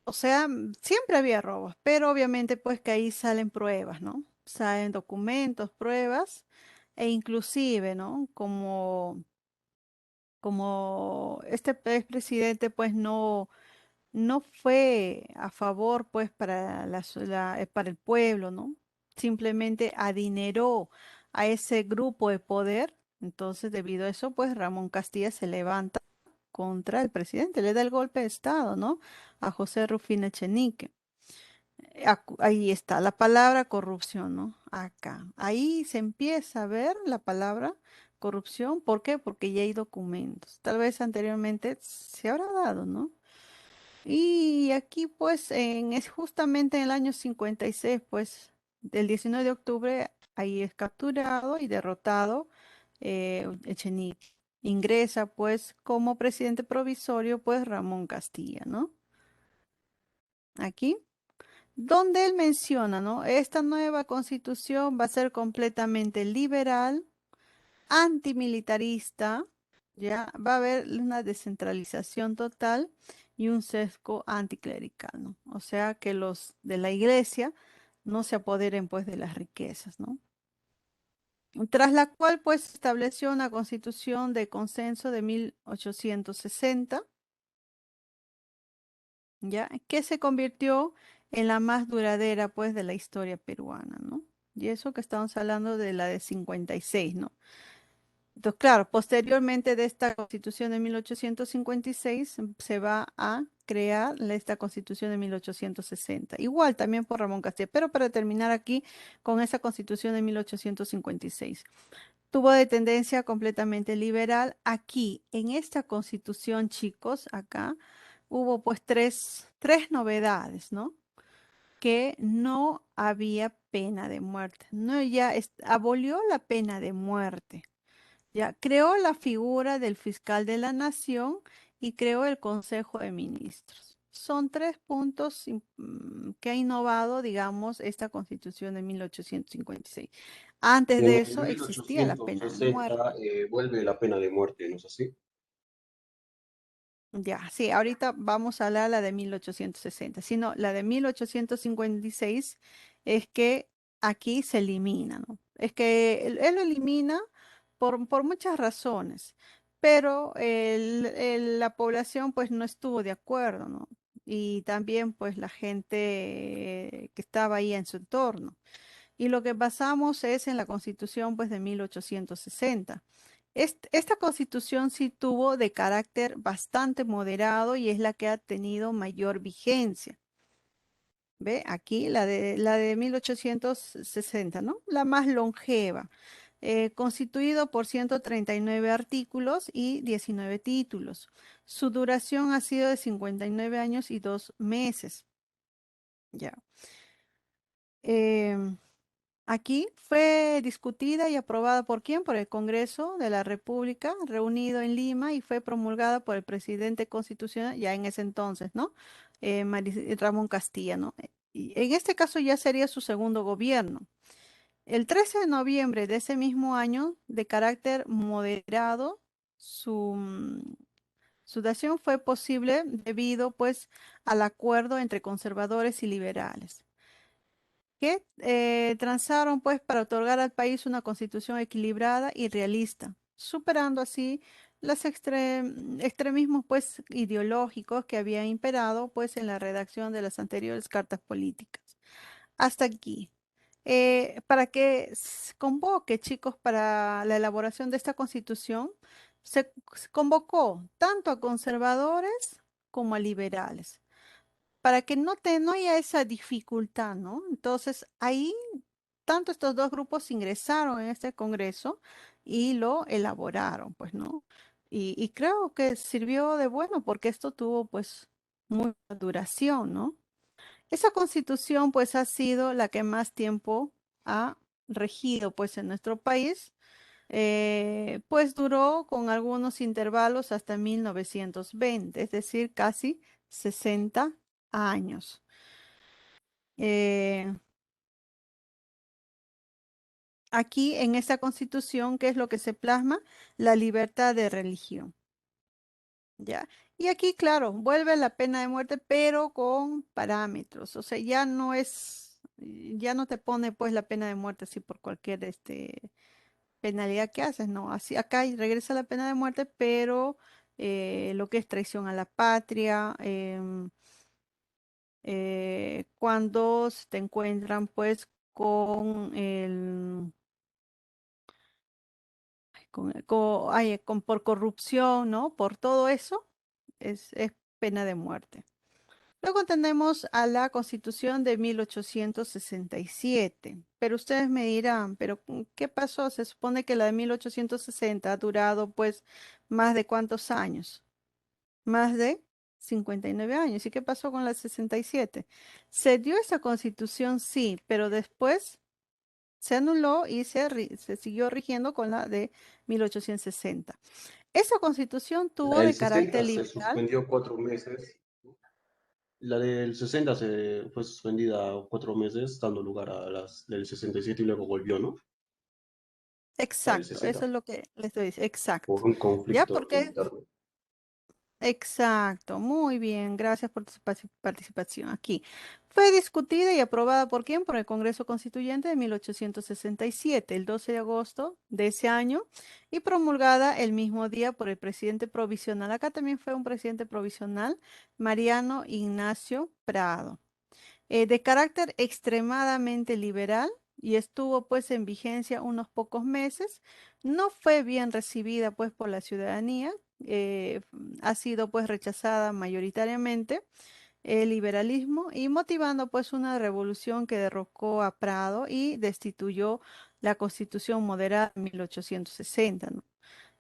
O sea, siempre había robos, pero obviamente pues que ahí salen pruebas, ¿no? Salen documentos, pruebas, e inclusive, ¿no? Como este expresidente pues no fue a favor pues para para el pueblo, ¿no? Simplemente adineró a ese grupo de poder. Entonces, debido a eso, pues Ramón Castilla se levanta contra el presidente, le da el golpe de estado, ¿no? A José Rufino Echenique. Ahí está la palabra corrupción, ¿no? Acá. Ahí se empieza a ver la palabra corrupción. ¿Por qué? Porque ya hay documentos. Tal vez anteriormente se habrá dado, ¿no? Y aquí, pues, es justamente en el año 56, pues, del 19 de octubre, ahí es capturado y derrotado Echenique. Ingresa, pues, como presidente provisorio, pues, Ramón Castilla, ¿no? Aquí, donde él menciona, ¿no? Esta nueva constitución va a ser completamente liberal, antimilitarista, ya va a haber una descentralización total y un sesgo anticlerical, ¿no? O sea, que los de la iglesia no se apoderen pues de las riquezas, ¿no? Tras la cual pues estableció una constitución de consenso de 1860, ya, que se convirtió en la más duradera pues de la historia peruana, ¿no? Y eso que estamos hablando de la de 56, ¿no? Entonces, claro, posteriormente de esta constitución de 1856 se va a crear esta constitución de 1860. Igual también por Ramón Castilla, pero para terminar aquí con esa constitución de 1856. Tuvo de tendencia completamente liberal. Aquí, en esta constitución, chicos, acá hubo pues tres novedades, ¿no? Que no había pena de muerte. No, ya abolió la pena de muerte. Ya creó la figura del fiscal de la nación y creó el Consejo de Ministros. Son tres puntos que ha innovado, digamos, esta Constitución de 1856. Antes En de el eso existía la pena de muerte. 1860 vuelve la pena de muerte, ¿no es así? Ya, sí, ahorita vamos a hablar la de 1860, sino la de 1856 es que aquí se elimina, ¿no? Es que él lo elimina por muchas razones, pero la población pues no estuvo de acuerdo, ¿no? Y también pues la gente que estaba ahí en su entorno. Y lo que basamos es en la Constitución pues de 1860. Esta Constitución sí tuvo de carácter bastante moderado y es la que ha tenido mayor vigencia. ¿Ve? Aquí la de 1860, ¿no? La más longeva, constituido por 139 artículos y 19 títulos. Su duración ha sido de 59 años y 2 meses. Ya. Em, Aquí fue discutida y aprobada ¿por quién? Por el Congreso de la República, reunido en Lima, y fue promulgada por el presidente constitucional, ya en ese entonces, ¿no? Ramón Castilla, ¿no? Y en este caso ya sería su segundo gobierno. El 13 de noviembre de ese mismo año, de carácter moderado, su dación fue posible debido, pues, al acuerdo entre conservadores y liberales que transaron pues para otorgar al país una constitución equilibrada y realista, superando así los extremismos pues ideológicos que habían imperado pues en la redacción de las anteriores cartas políticas. Hasta aquí. Para que se convoque, chicos, para la elaboración de esta constitución, se convocó tanto a conservadores como a liberales para que no haya esa dificultad, ¿no? Entonces, ahí tanto estos dos grupos ingresaron en este Congreso y lo elaboraron, pues, ¿no? Y creo que sirvió de bueno porque esto tuvo, pues, mucha duración, ¿no? Esa constitución, pues, ha sido la que más tiempo ha regido, pues, en nuestro país. Pues duró con algunos intervalos hasta 1920, es decir, casi 60 años. Eh, Aquí en esta constitución, ¿qué es lo que se plasma? La libertad de religión, ¿ya? Y aquí, claro, vuelve la pena de muerte, pero con parámetros. O sea, ya no te pone pues la pena de muerte así por cualquier penalidad que haces, ¿no? Así acá regresa la pena de muerte, pero lo que es traición a la patria, cuando se te encuentran pues con por corrupción, ¿no? Por todo eso, es pena de muerte. Luego tenemos a la Constitución de 1867. Pero ustedes me dirán, ¿pero qué pasó? Se supone que la de 1860 ha durado pues más de cuántos años? Más de 59 años. ¿Y qué pasó con la 67? Se dio esa Constitución, sí, pero después se anuló y se siguió rigiendo con la de 1860. Esa constitución La tuvo del de carácter 60 se liberal. suspendió 4 meses. La del 60 se fue suspendida 4 meses, dando lugar a las del 67 y luego volvió, ¿no? La del Exacto, 60 eso es lo que les estoy diciendo. Exacto. por un ¿Ya? conflicto Porque interno. exacto, muy bien, gracias por tu participación aquí. Fue discutida y aprobada ¿por quién? Por el Congreso Constituyente de 1867, el 12 de agosto de ese año, y promulgada el mismo día por el presidente provisional. Acá también fue un presidente provisional, Mariano Ignacio Prado, de carácter extremadamente liberal y estuvo pues en vigencia unos pocos meses. No fue bien recibida pues por la ciudadanía, ha sido pues rechazada mayoritariamente el liberalismo y motivando pues una revolución que derrocó a Prado y destituyó la Constitución moderada de 1860, ¿no?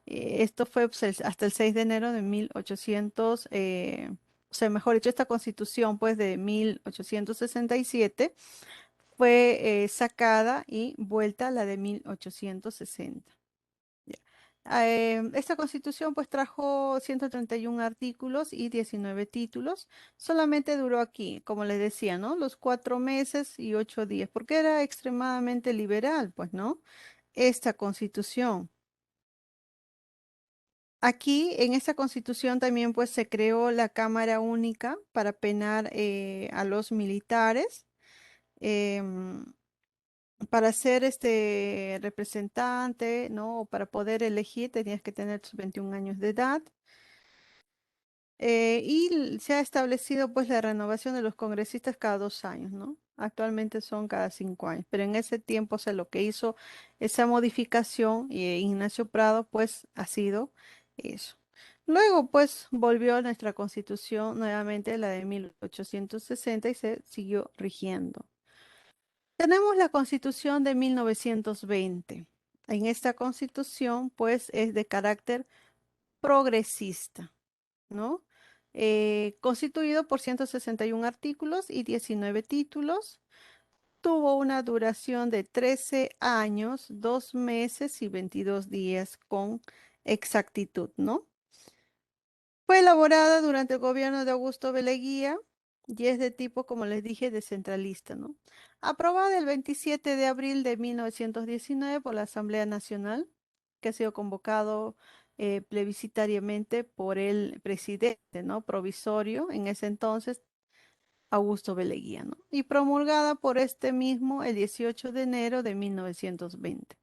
Esto fue pues, hasta el 6 de enero de 1800, o sea, mejor dicho, esta constitución pues de 1867 fue sacada y vuelta a la de 1860. Ya. Esta constitución pues trajo 131 artículos y 19 títulos. Solamente duró aquí, como les decía, ¿no? Los 4 meses y 8 días, porque era extremadamente liberal, pues, ¿no? Esta constitución. Aquí en esta constitución también pues se creó la Cámara Única para penar a los militares. em, para ser representante, ¿no? O para poder elegir tenías que tener tus 21 años de edad. y se ha establecido pues la renovación de los congresistas cada 2 años, ¿no? Actualmente son cada 5 años, pero en ese tiempo, o sea, lo que hizo esa modificación, Ignacio Prado, pues ha sido eso. Luego, pues volvió a nuestra constitución nuevamente, la de 1860, y se siguió rigiendo. Tenemos la constitución de 1920. En esta constitución, pues es de carácter progresista, ¿no? Constituido por 161 artículos y 19 títulos. Tuvo una duración de 13 años, 2 meses y 22 días con exactitud, ¿no? Fue elaborada durante el gobierno de Augusto Beleguía y es de tipo, como les dije, descentralista, ¿no? Aprobada el 27 de abril de 1919 por la Asamblea Nacional, que ha sido convocado plebiscitariamente por el presidente, ¿no? Provisorio en ese entonces, Augusto Beleguía, ¿no? Y promulgada por este mismo el 18 de enero de 1920.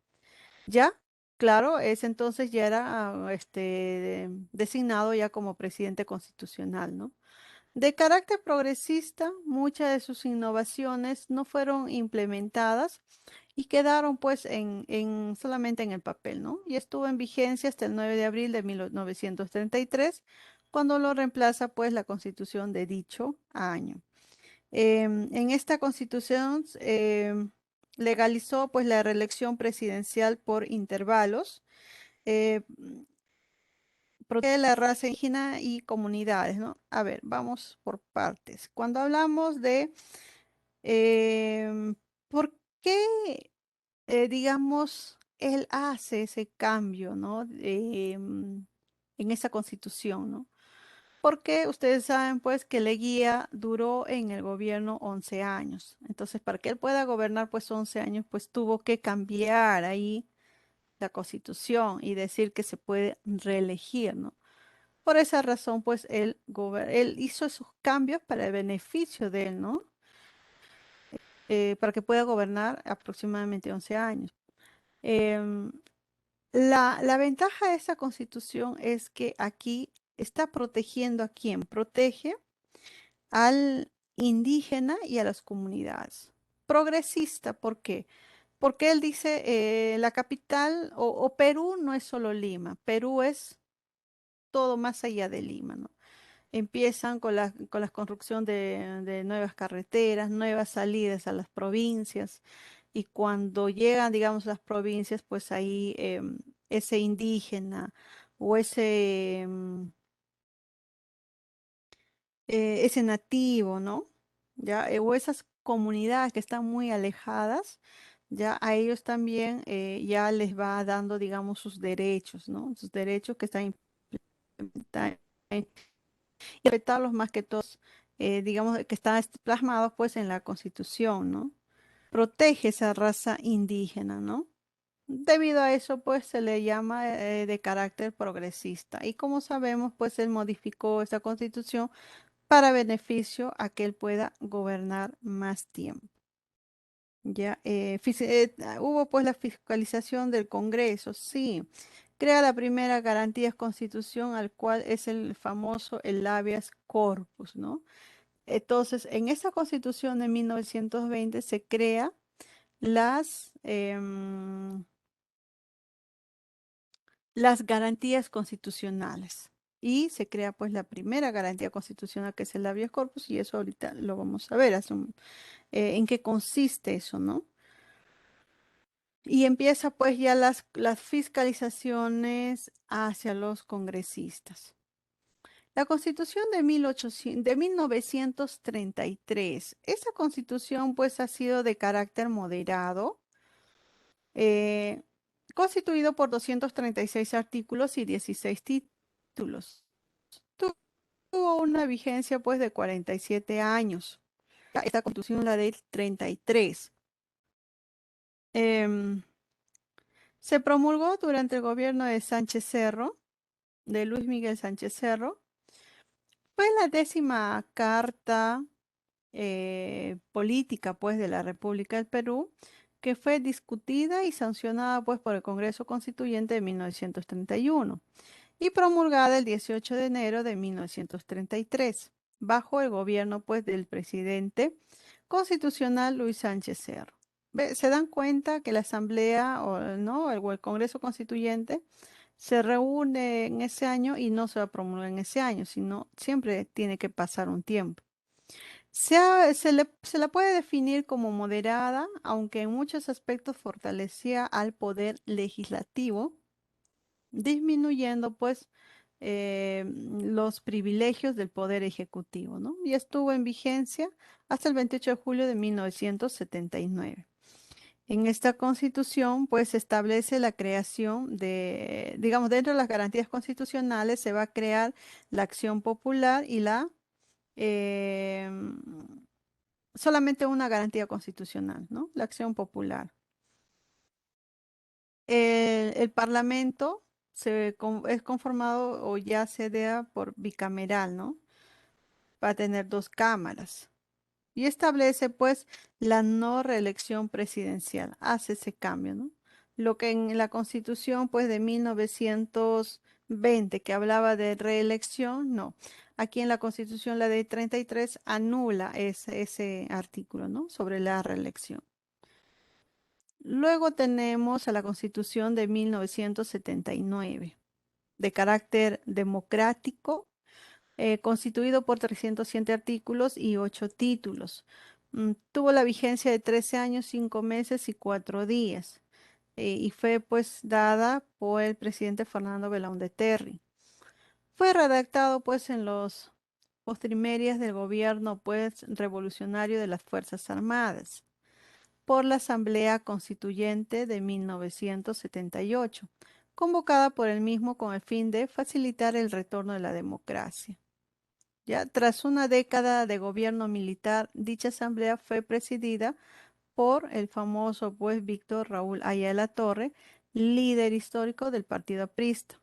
Ya, claro, ese entonces ya era designado ya como presidente constitucional, ¿no? De carácter progresista, muchas de sus innovaciones no fueron implementadas y quedaron pues solamente en el papel, ¿no? Y estuvo en vigencia hasta el 9 de abril de 1933, cuando lo reemplaza pues la constitución de dicho año. En esta constitución legalizó pues la reelección presidencial por intervalos, eh, protege la raza indígena y comunidades, ¿no? A ver, vamos por partes. Cuando hablamos de por qué, digamos, él hace ese cambio, ¿no? En esa constitución, ¿no? Porque ustedes saben pues que Leguía duró en el gobierno 11 años. Entonces, para que él pueda gobernar pues 11 años, pues tuvo que cambiar ahí la constitución y decir que se puede reelegir, ¿no? Por esa razón, pues él hizo esos cambios para el beneficio de él, ¿no? Para que pueda gobernar aproximadamente 11 años. Em, la ventaja de esta constitución es que aquí está protegiendo a quién, protege al indígena y a las comunidades. Progresista, ¿por qué? Porque él dice, la capital o Perú no es solo Lima, Perú es todo más allá de Lima, ¿no? Empiezan con la construcción de nuevas carreteras, nuevas salidas a las provincias, y cuando llegan, digamos, las provincias, pues ahí ese indígena o ese nativo, ¿no? Ya, o esas comunidades que están muy alejadas, ya a ellos también ya les va dando, digamos, sus derechos, ¿no? Sus derechos que están implementados y respetarlos más que todos, digamos, que están plasmados pues en la Constitución, ¿no? Protege esa raza indígena, ¿no? Debido a eso, pues se le llama de carácter progresista. Y como sabemos, pues él modificó esta constitución para beneficio a que él pueda gobernar más tiempo. Ya, hubo pues la fiscalización del Congreso, sí. Crea la primera garantía constitución, al cual es el famoso el habeas corpus, ¿no? Entonces, en esa constitución de 1920 se crea las, las garantías constitucionales. Y se crea pues la primera garantía constitucional, que es el habeas corpus, y eso ahorita lo vamos a ver, en qué consiste eso, ¿no? Y empieza pues ya las fiscalizaciones hacia los congresistas. La Constitución de 1933, esa Constitución pues ha sido de carácter moderado, eh, constituido por 236 artículos y 16 títulos. Tuvo una vigencia pues de 47 años. Esta Constitución, la del 33. Se promulgó durante el gobierno de Sánchez Cerro, de Luis Miguel Sánchez Cerro. Fue la 10ª carta política pues de la República del Perú, que fue discutida y sancionada pues por el Congreso Constituyente de 1931. y promulgada el 18 de enero de 1933, bajo el gobierno pues del presidente constitucional Luis Sánchez Cerro. ¿Se dan cuenta que la Asamblea ¿no? o el Congreso Constituyente se reúne en ese año y no se va a promulgar en ese año, sino siempre tiene que pasar un tiempo? Se la puede definir como moderada, aunque en muchos aspectos fortalecía al poder legislativo, disminuyendo pues los privilegios del poder ejecutivo, ¿no? Y estuvo en vigencia hasta el 28 de julio de 1979. En esta constitución, pues, se establece la creación de, digamos, dentro de las garantías constitucionales se va a crear la acción popular y eh, solamente una garantía constitucional, ¿no? La acción popular. El Parlamento es conformado o ya se da por bicameral, ¿no? Va a tener dos cámaras. Y establece pues la no reelección presidencial. Hace ese cambio, ¿no? Lo que en la Constitución pues de 1920 que hablaba de reelección, no. Aquí en la Constitución, la de 33 anula ese artículo, ¿no? Sobre la reelección. Luego tenemos a la Constitución de 1979, de carácter democrático, constituido por 307 artículos y 8 títulos. Tuvo la vigencia de 13 años, 5 meses y 4 días, y fue pues dada por el presidente Fernando Belaúnde Terry. Fue redactado pues en los postrimerias del gobierno pues revolucionario de las Fuerzas Armadas por la Asamblea Constituyente de 1978, convocada por el mismo con el fin de facilitar el retorno de la democracia. Ya tras una década de gobierno militar, dicha asamblea fue presidida por el famoso pues Víctor Raúl Ayala Torre, líder histórico del partido aprista.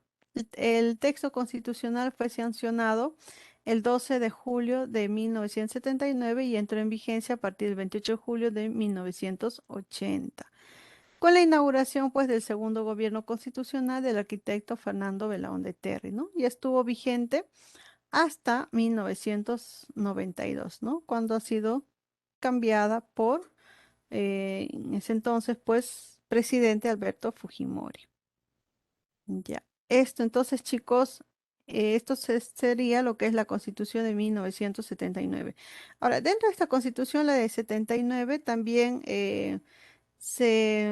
El texto constitucional fue sancionado el 12 de julio de 1979 y entró en vigencia a partir del 28 de julio de 1980, con la inauguración pues del segundo gobierno constitucional del arquitecto Fernando Belaúnde Terry, ¿no? Y estuvo vigente hasta 1992, ¿no? Cuando ha sido cambiada por, en ese entonces, pues, presidente Alberto Fujimori. Ya. Esto, entonces, chicos, sería lo que es la Constitución de 1979. Ahora, dentro de esta Constitución, la de 79, también se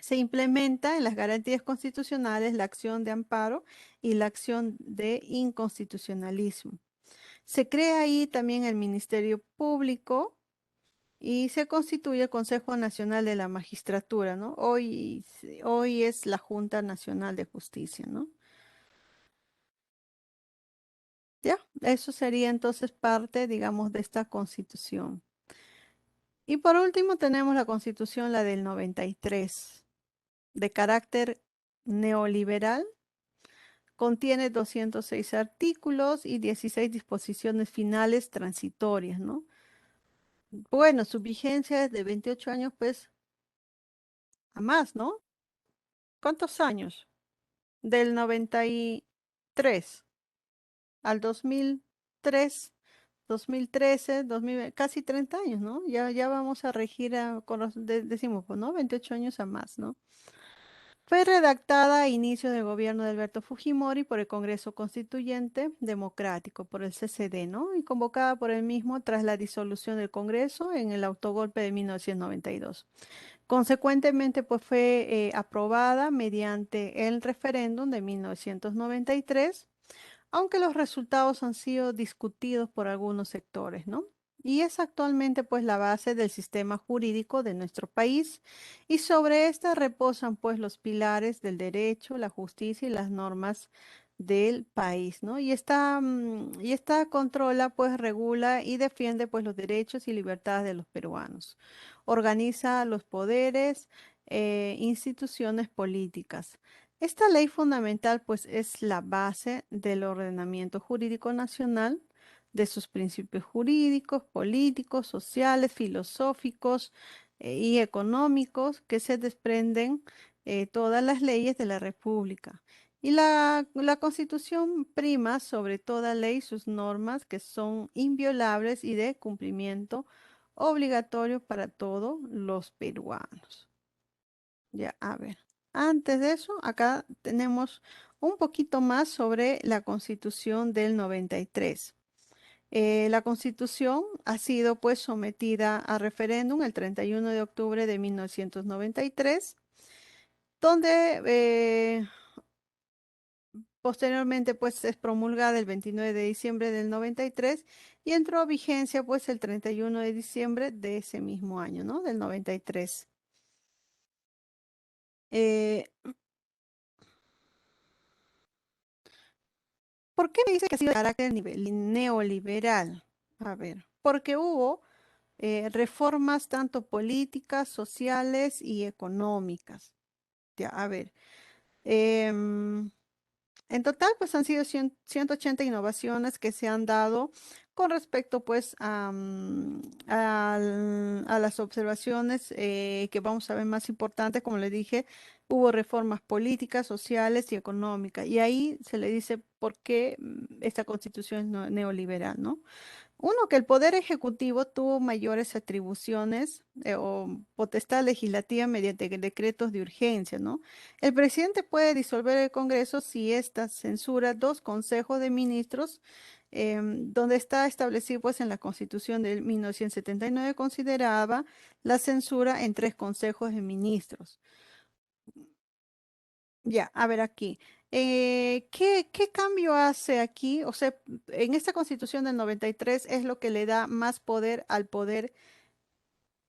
implementa en las garantías constitucionales la acción de amparo y la acción de inconstitucionalismo. Se crea ahí también el Ministerio Público y se constituye el Consejo Nacional de la Magistratura, ¿no? Hoy es la Junta Nacional de Justicia, ¿no? Ya, eso sería entonces parte, digamos, de esta Constitución. Y por último tenemos la Constitución, la del 93, de carácter neoliberal. Contiene 206 artículos y 16 disposiciones finales transitorias, ¿no? Bueno, su vigencia es de 28 años, pues, a más, ¿no? ¿Cuántos años? Del 93 al 2003, 2013, 2000, casi 30 años, ¿no? Ya vamos a regir, decimos, pues, ¿no? 28 años a más, ¿no? Fue redactada a inicio del gobierno de Alberto Fujimori por el Congreso Constituyente Democrático, por el CCD, ¿no? Y convocada por él mismo tras la disolución del Congreso en el autogolpe de 1992. Consecuentemente, pues fue aprobada mediante el referéndum de 1993, aunque los resultados han sido discutidos por algunos sectores, ¿no? Y es actualmente pues la base del sistema jurídico de nuestro país y sobre esta reposan pues los pilares del derecho, la justicia y las normas del país, ¿no? Y esta controla pues regula y defiende pues los derechos y libertades de los peruanos. Organiza los poderes, instituciones políticas. Esta ley fundamental pues es la base del ordenamiento jurídico nacional, de sus principios jurídicos, políticos, sociales, filosóficos y económicos que se desprenden todas las leyes de la República. Y la Constitución prima sobre toda ley sus normas que son inviolables y de cumplimiento obligatorio para todos los peruanos. Ya, a ver. Antes de eso, acá tenemos un poquito más sobre la Constitución del 93. La Constitución ha sido pues sometida a referéndum el 31 de octubre de 1993, donde posteriormente pues es promulgada el 29 de diciembre del 93 y entró a vigencia pues el 31 de diciembre de ese mismo año, ¿no? Del 93. Eh, ¿Por qué me dice que ha sido de carácter neoliberal? A ver, porque hubo reformas tanto políticas, sociales y económicas. Ya, a ver, em, en total pues han sido 180 innovaciones que se han dado con respecto pues a las observaciones que vamos a ver más importantes, como le dije, hubo reformas políticas, sociales y económicas. Y ahí se le dice por qué esta constitución es neoliberal, ¿no? Uno, que el Poder Ejecutivo tuvo mayores atribuciones o potestad legislativa mediante decretos de urgencia, ¿no? El presidente puede disolver el Congreso si ésta censura dos consejos de ministros, donde está establecido, pues, en la Constitución de 1979, consideraba la censura en tres consejos de ministros. Ya, a ver aquí. ¿Qué cambio hace aquí? O sea, en esta Constitución del 93 es lo que le da más poder al poder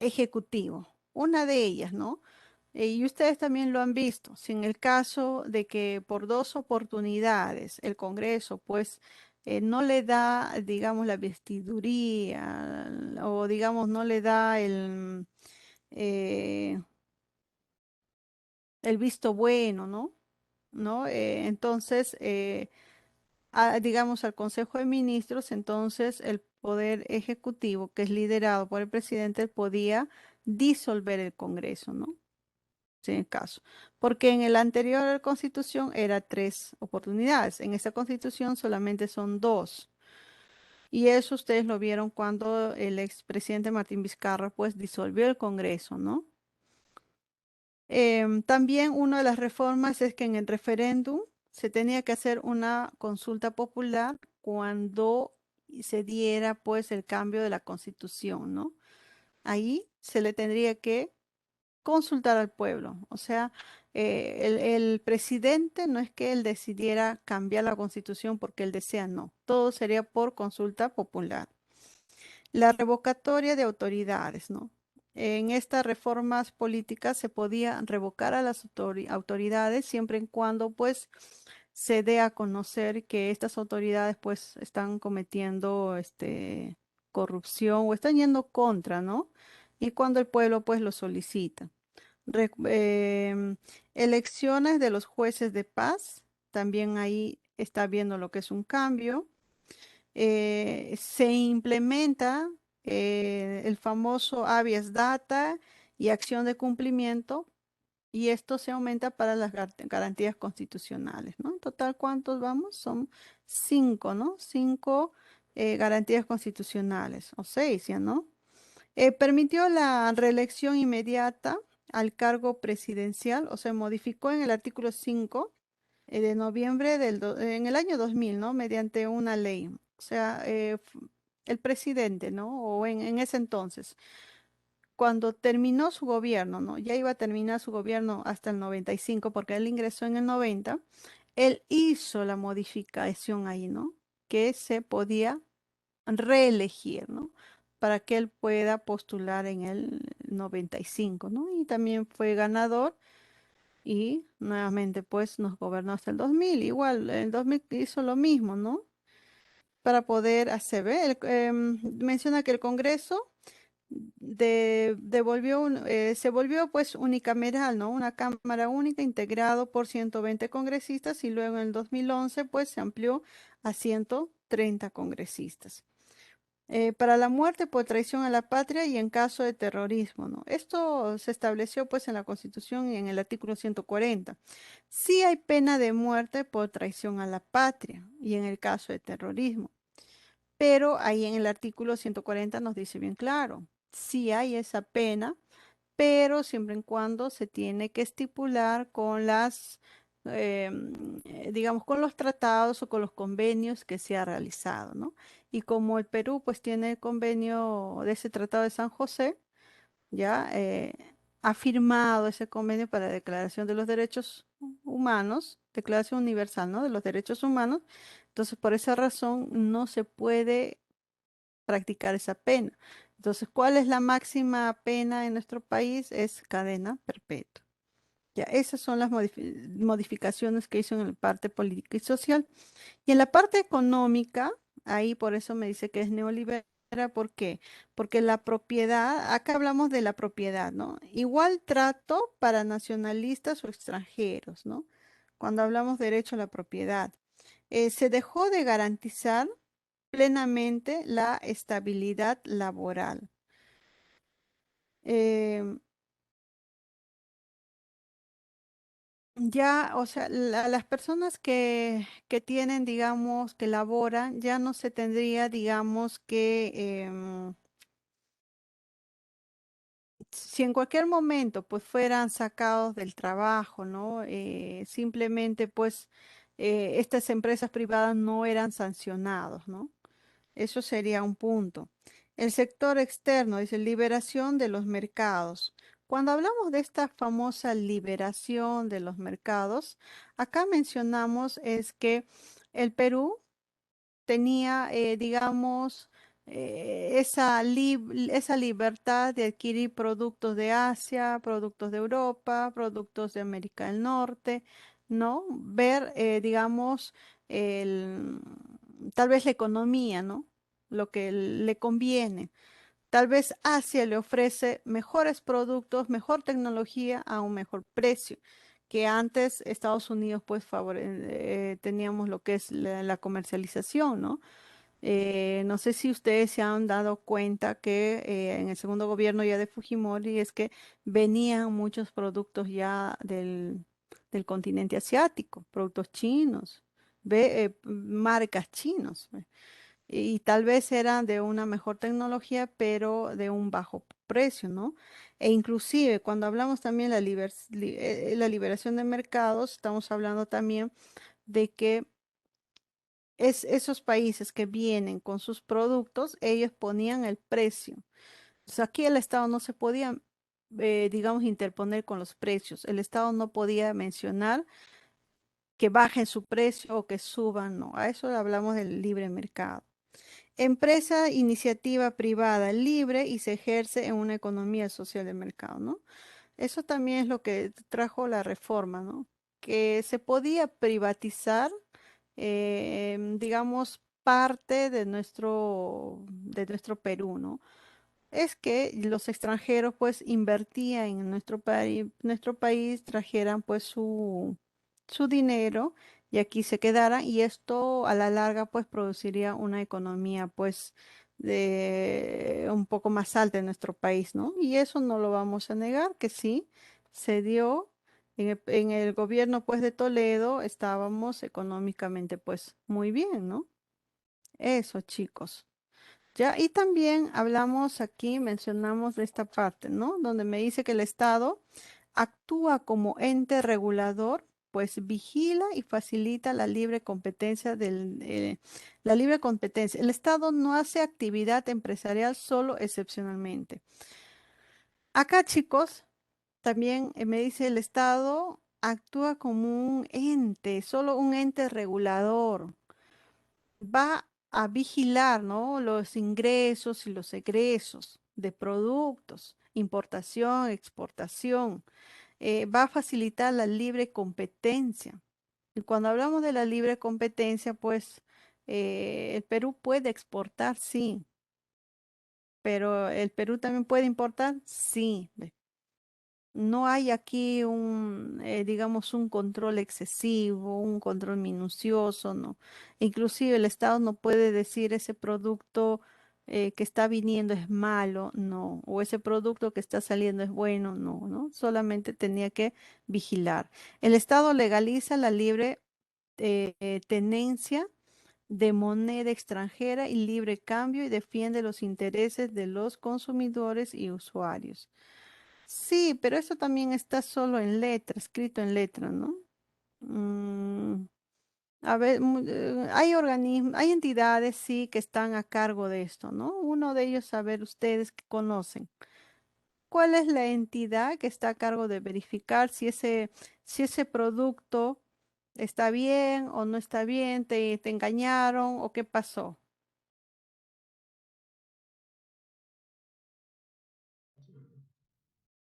ejecutivo. Una de ellas, ¿no? Y ustedes también lo han visto. Si en el caso de que por dos oportunidades el Congreso, pues, no le da, digamos, la vestiduría o, digamos, no le da eh, el visto bueno, ¿no? ¿No? Entonces, digamos, al Consejo de Ministros, entonces el Poder Ejecutivo, que es liderado por el presidente, podía disolver el Congreso, ¿no? Si en el caso. Porque en el anterior Constitución era tres oportunidades. En esta Constitución solamente son dos. Y eso ustedes lo vieron cuando el expresidente Martín Vizcarra pues disolvió el Congreso, ¿no? También una de las reformas es que en el referéndum se tenía que hacer una consulta popular cuando se diera pues el cambio de la constitución, ¿no? Ahí se le tendría que consultar al pueblo. O sea, el presidente no es que él decidiera cambiar la constitución porque él desea, no. Todo sería por consulta popular. La revocatoria de autoridades, ¿no? En estas reformas políticas se podía revocar a las autoridades siempre y cuando pues se dé a conocer que estas autoridades pues están cometiendo corrupción o están yendo contra, ¿no? Y cuando el pueblo pues lo solicita. Re- em, Elecciones de los jueces de paz, también ahí está viendo lo que es un cambio. Se implementa el famoso habeas data y acción de cumplimiento, y esto se aumenta para las garantías constitucionales, ¿no? En total, ¿cuántos vamos? Son cinco, ¿no? Cinco garantías constitucionales, o seis ya, ¿no? Permitió la reelección inmediata al cargo presidencial, o sea, modificó en el artículo 5 de noviembre en el año 2000, ¿no? Mediante una ley. O sea, el presidente, ¿no? O en ese entonces, cuando terminó su gobierno, ¿no? Ya iba a terminar su gobierno hasta el 95, porque él ingresó en el 90, él hizo la modificación ahí, ¿no? Que se podía reelegir, ¿no? Para que él pueda postular en el 95, ¿no? Y también fue ganador y nuevamente pues nos gobernó hasta el 2000. Igual, el 2000 hizo lo mismo, ¿no? Para poder hacer, ¿ve? Menciona que el Congreso se volvió pues unicameral, ¿no? Una cámara única integrado por 120 congresistas y luego en el 2011 pues se amplió a 130 congresistas. para la muerte por traición a la patria y en caso de terrorismo, ¿no? Esto se estableció pues en la Constitución y en el artículo 140. Sí hay pena de muerte por traición a la patria y en el caso de terrorismo, pero ahí en el artículo 140 nos dice bien claro, sí hay esa pena, pero siempre en cuando se tiene que estipular con digamos, con los tratados o con los convenios que se ha realizado, ¿no? Y como el Perú pues tiene el convenio de ese Tratado de San José, ya ha firmado ese convenio para la Declaración de los Derechos Humanos, Declaración Universal, ¿no? De los Derechos Humanos. Entonces, por esa razón no se puede practicar esa pena. Entonces, ¿cuál es la máxima pena en nuestro país? Es cadena perpetua. Ya, esas son las modificaciones que hizo en la parte política y social. Y en la parte económica, ahí por eso me dice que es neoliberal. ¿Por qué? Porque la propiedad, acá hablamos de la propiedad, ¿no? Igual trato para nacionalistas o extranjeros, ¿no? Cuando hablamos de derecho a la propiedad. Se dejó de garantizar plenamente la estabilidad laboral. Em, ya, o sea, las personas que tienen, digamos, que laboran, ya no se tendría, digamos, que si en cualquier momento pues fueran sacados del trabajo, ¿no? Simplemente pues estas empresas privadas no eran sancionados, ¿no? Eso sería un punto. El sector externo dice liberación de los mercados. Cuando hablamos de esta famosa liberación de los mercados, acá mencionamos es que el Perú tenía, digamos, esa libertad de adquirir productos de Asia, productos de Europa, productos de América del Norte, ¿no? Ver, digamos, el, tal vez la economía, ¿no? Lo que le conviene. Tal vez Asia le ofrece mejores productos, mejor tecnología a un mejor precio, que antes Estados Unidos pues teníamos lo que es la comercialización, ¿no? No sé si ustedes se han dado cuenta que en el segundo gobierno ya de Fujimori es que venían muchos productos ya del continente asiático, productos chinos, marcas chinos. Y tal vez eran de una mejor tecnología, pero de un bajo precio, ¿no? E inclusive cuando hablamos también la liberación de mercados, estamos hablando también de que esos países que vienen con sus productos, ellos ponían el precio. O sea, aquí el Estado no se podía, digamos, interponer con los precios. El Estado no podía mencionar que bajen su precio o que suban, no. A eso hablamos del libre mercado. Empresa, iniciativa privada libre y se ejerce en una economía social de mercado, ¿no? Eso también es lo que trajo la reforma, ¿no? Que se podía privatizar, digamos, parte de nuestro Perú, ¿no? Es que los extranjeros pues invertían en nuestro país, trajeran pues su dinero y aquí se quedaran y esto a la larga pues produciría una economía pues de un poco más alta en nuestro país, ¿no? Y eso no lo vamos a negar, que sí, se dio. En el gobierno pues de Toledo estábamos económicamente pues muy bien, ¿no? Eso, chicos. Ya, y también hablamos aquí, mencionamos de esta parte, ¿no? Donde me dice que el Estado actúa como ente regulador, pues vigila y facilita la libre competencia la libre competencia. El Estado no hace actividad empresarial solo excepcionalmente. Acá, chicos, también me dice el Estado actúa como un ente, solo un ente regulador va a vigilar, ¿no? Los ingresos y los egresos de productos, importación, exportación. Va a facilitar la libre competencia. Y cuando hablamos de la libre competencia, pues el Perú puede exportar, sí, pero el Perú también puede importar, sí. No hay aquí digamos, un control excesivo, un control minucioso, ¿no? Inclusive el Estado no puede decir ese producto, que está viniendo es malo, no, o ese producto que está saliendo es bueno, no, ¿no? Solamente tenía que vigilar. El Estado legaliza la libre tenencia de moneda extranjera y libre cambio y defiende los intereses de los consumidores y usuarios. Sí, pero eso también está solo en letra, escrito en letra, ¿no? Mm, a ver, hay organismos, hay entidades, sí, que están a cargo de esto, ¿no? Uno de ellos, a ver, ustedes que conocen. ¿Cuál es la entidad que está a cargo de verificar si ese producto está bien o no está bien, te engañaron o qué pasó?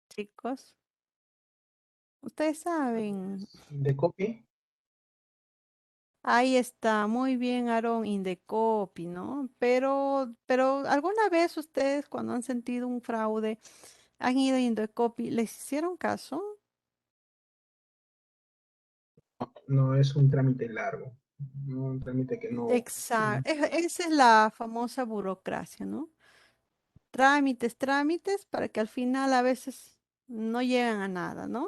Chicos, ustedes Tal saben. vez Indecopi. Ahí está, muy bien, Aaron, Indecopi, ¿no? Pero ¿alguna vez ustedes cuando han sentido un fraude han ido a Indecopi, les hicieron caso? No es un trámite largo, no un trámite que no. Exacto, esa es la famosa burocracia, ¿no? Trámites, trámites, para que al final a veces no llegan a nada, ¿no?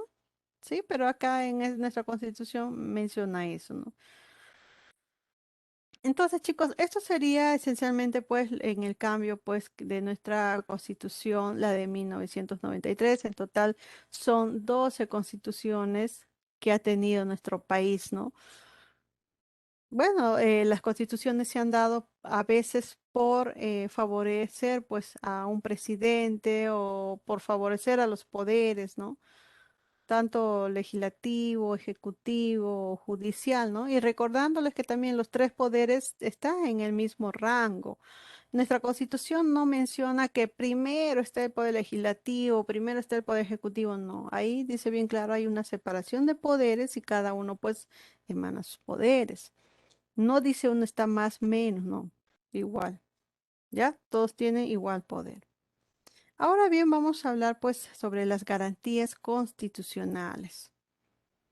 Sí, pero acá en nuestra constitución menciona eso, ¿no? Entonces, chicos, esto sería esencialmente, pues, en el cambio, pues, de nuestra constitución, la de 1993. En total, son 12 constituciones que ha tenido nuestro país, ¿no? Bueno, las constituciones se han dado a veces por favorecer, pues, a un presidente o por favorecer a los poderes, ¿no? Tanto legislativo, ejecutivo, judicial, ¿no? Y recordándoles que también los tres poderes están en el mismo rango. Nuestra Constitución no menciona que primero está el poder legislativo, primero está el poder ejecutivo, no. Ahí dice bien claro, hay una separación de poderes y cada uno pues emana sus poderes. No dice uno está más, menos, no. Igual, ¿ya? Todos tienen igual poder. Ahora bien, vamos a hablar pues sobre las garantías constitucionales.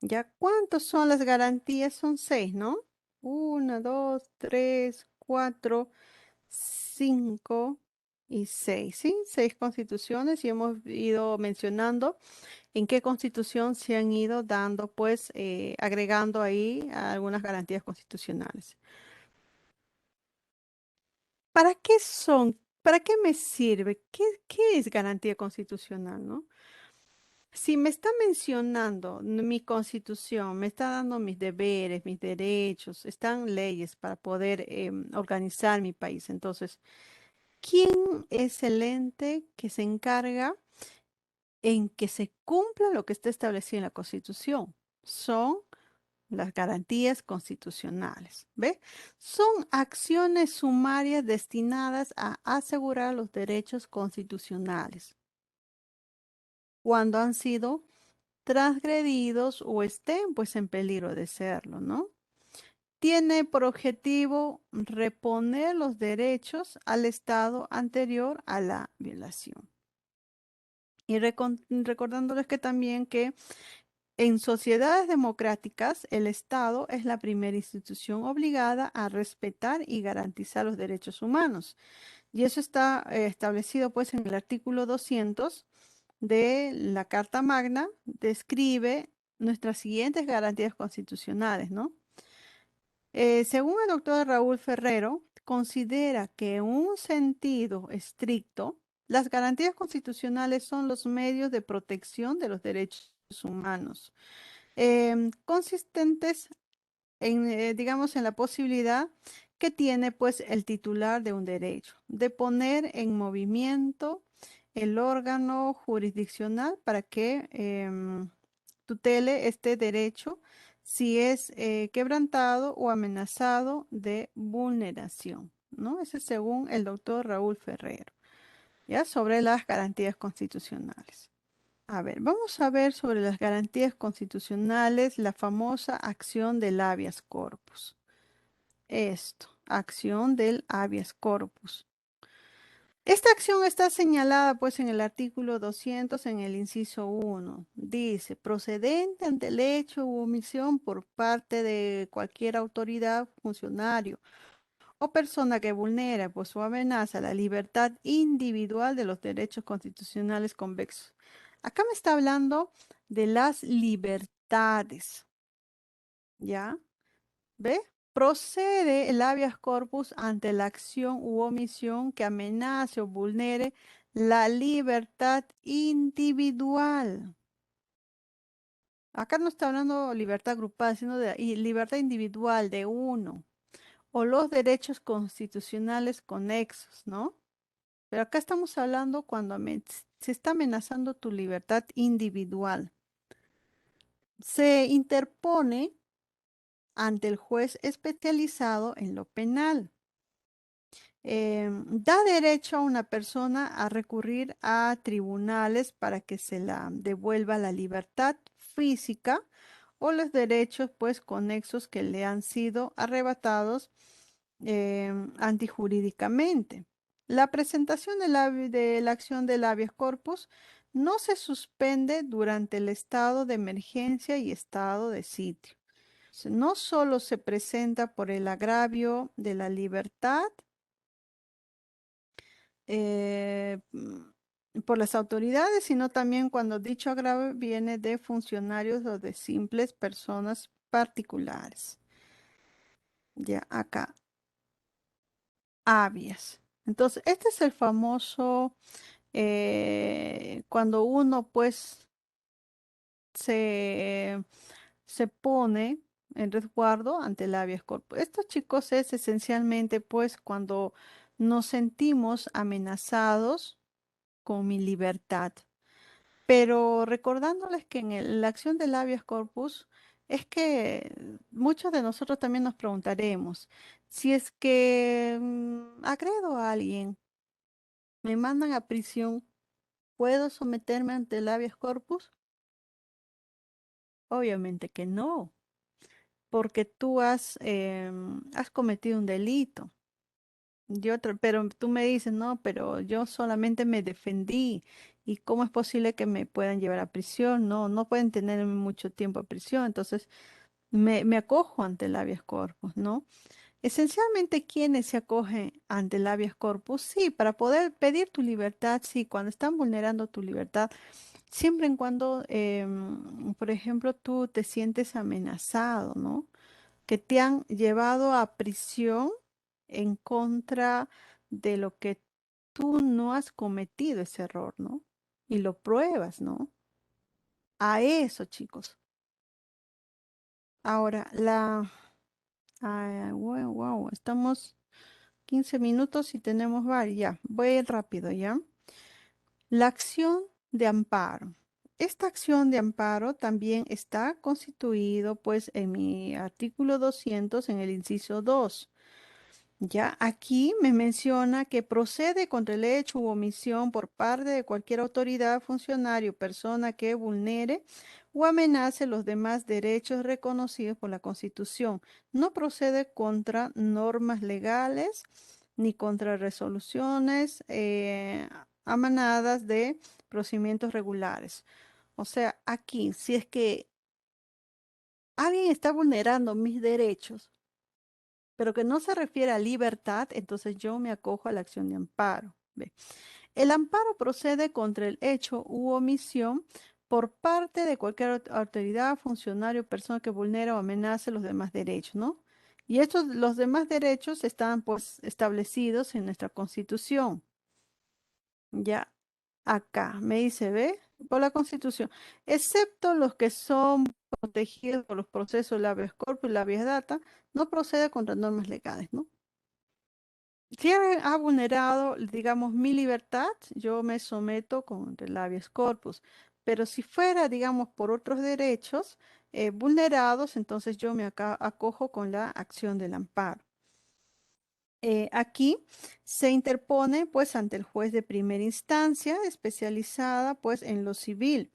¿Ya cuántos son las garantías? Son seis, ¿no? Una, dos, tres, cuatro, cinco y seis, ¿sí? Seis constituciones y hemos ido mencionando en qué constitución se han ido dando, pues, agregando ahí algunas garantías constitucionales. ¿Para qué son? ¿Para qué me sirve? ¿Qué es garantía constitucional, no? Si me está mencionando mi constitución, me está dando mis deberes, mis derechos, están leyes para poder organizar mi país. Entonces, ¿quién es el ente que se encarga en que se cumpla lo que está establecido en la Constitución? Son las garantías constitucionales. ¿Ve? Son acciones sumarias destinadas a asegurar los derechos constitucionales cuando han sido transgredidos o estén pues en peligro de serlo, ¿no? Tiene por objetivo reponer los derechos al estado anterior a la violación. Y recordándoles que también que en sociedades democráticas el Estado es la primera institución obligada a respetar y garantizar los derechos humanos. Y eso está establecido pues en el artículo 200 de la Carta Magna, describe nuestras siguientes garantías constitucionales, ¿no? Según el doctor Raúl Ferrero, considera que en un sentido estricto, las garantías constitucionales son los medios de protección de los derechos humanos, consistentes en, digamos, en la posibilidad que tiene pues el titular de un derecho de poner en movimiento el órgano jurisdiccional para que tutele este derecho si es quebrantado o amenazado de vulneración, ¿no? Ese es según el doctor Raúl Ferrero, ¿ya? Sobre las garantías constitucionales. A ver, vamos a ver sobre las garantías constitucionales, la famosa acción del habeas corpus. Esto, acción del habeas corpus. Esta acción está señalada pues en el artículo 200 en el inciso 1. Dice, procedente ante el hecho u omisión por parte de cualquier autoridad, funcionario o persona que vulnera pues, o amenaza la libertad individual de los derechos constitucionales convexos. Acá me está hablando de las libertades, ¿ya? ¿Ve? Procede el habeas corpus ante la acción u omisión que amenace o vulnere la libertad individual. Acá no está hablando libertad grupal, sino de libertad individual de uno, o los derechos constitucionales conexos, ¿no? Pero acá estamos hablando cuando se está amenazando tu libertad individual. Se interpone ante el juez especializado en lo penal. Da derecho a una persona a recurrir a tribunales para que se la devuelva la libertad física o los derechos pues conexos que le han sido arrebatados antijurídicamente. La presentación de la acción del habeas corpus no se suspende durante el estado de emergencia y estado de sitio. No solo se presenta por el agravio de la libertad, por las autoridades, sino también cuando dicho agravio viene de funcionarios o de simples personas particulares. Ya acá, habeas. Entonces, este es el famoso, cuando uno pues se pone en resguardo ante el habeas corpus. Estos chicos es esencialmente pues cuando nos sentimos amenazados con mi libertad. Pero recordándoles que en la acción del habeas corpus es que muchos de nosotros también nos preguntaremos si es que agredo a alguien, me mandan a prisión, ¿puedo someterme ante el habeas corpus? Obviamente que no, porque tú has cometido un delito. Pero tú me dices, no, pero yo solamente me defendí. ¿Y cómo es posible que me puedan llevar a prisión? No, no pueden tenerme mucho tiempo a prisión. Entonces, me acojo ante el habeas corpus, ¿no? Esencialmente, ¿quiénes se acogen ante el habeas corpus? Sí, para poder pedir tu libertad, sí, cuando están vulnerando tu libertad, siempre en cuando, por ejemplo, tú te sientes amenazado, ¿no? Que te han llevado a prisión en contra de lo que tú no has cometido ese error, ¿no? Y lo pruebas, ¿no? A eso, chicos. Ahora, wow, wow, estamos 15 minutos y tenemos varios, ya, voy a ir rápido, ¿ya? La acción de amparo. Esta acción de amparo también está constituido, pues, en mi artículo 200, en el inciso 2. Ya aquí me menciona que procede contra el hecho u omisión por parte de cualquier autoridad, funcionario, persona que vulnere o amenace los demás derechos reconocidos por la Constitución. No procede contra normas legales ni contra resoluciones emanadas de procedimientos regulares. O sea, aquí, si es que alguien está vulnerando mis derechos, pero que no se refiere a libertad, entonces yo me acojo a la acción de amparo. ¿Ve? El amparo procede contra el hecho u omisión por parte de cualquier autoridad, funcionario, persona que vulnera o amenace los demás derechos, ¿no? Y estos, los demás derechos están pues establecidos en nuestra Constitución. Ya acá me dice, ¿ve? Por la Constitución, excepto los que son protegidos por los procesos de habeas corpus y la habeas data, no procede contra normas legales, ¿no? Si alguien ha vulnerado, digamos, mi libertad, yo me someto contra el habeas corpus. Pero si fuera, digamos, por otros derechos vulnerados, entonces yo me acojo con la acción del amparo. Aquí se interpone pues ante el juez de primera instancia especializada pues en lo civil.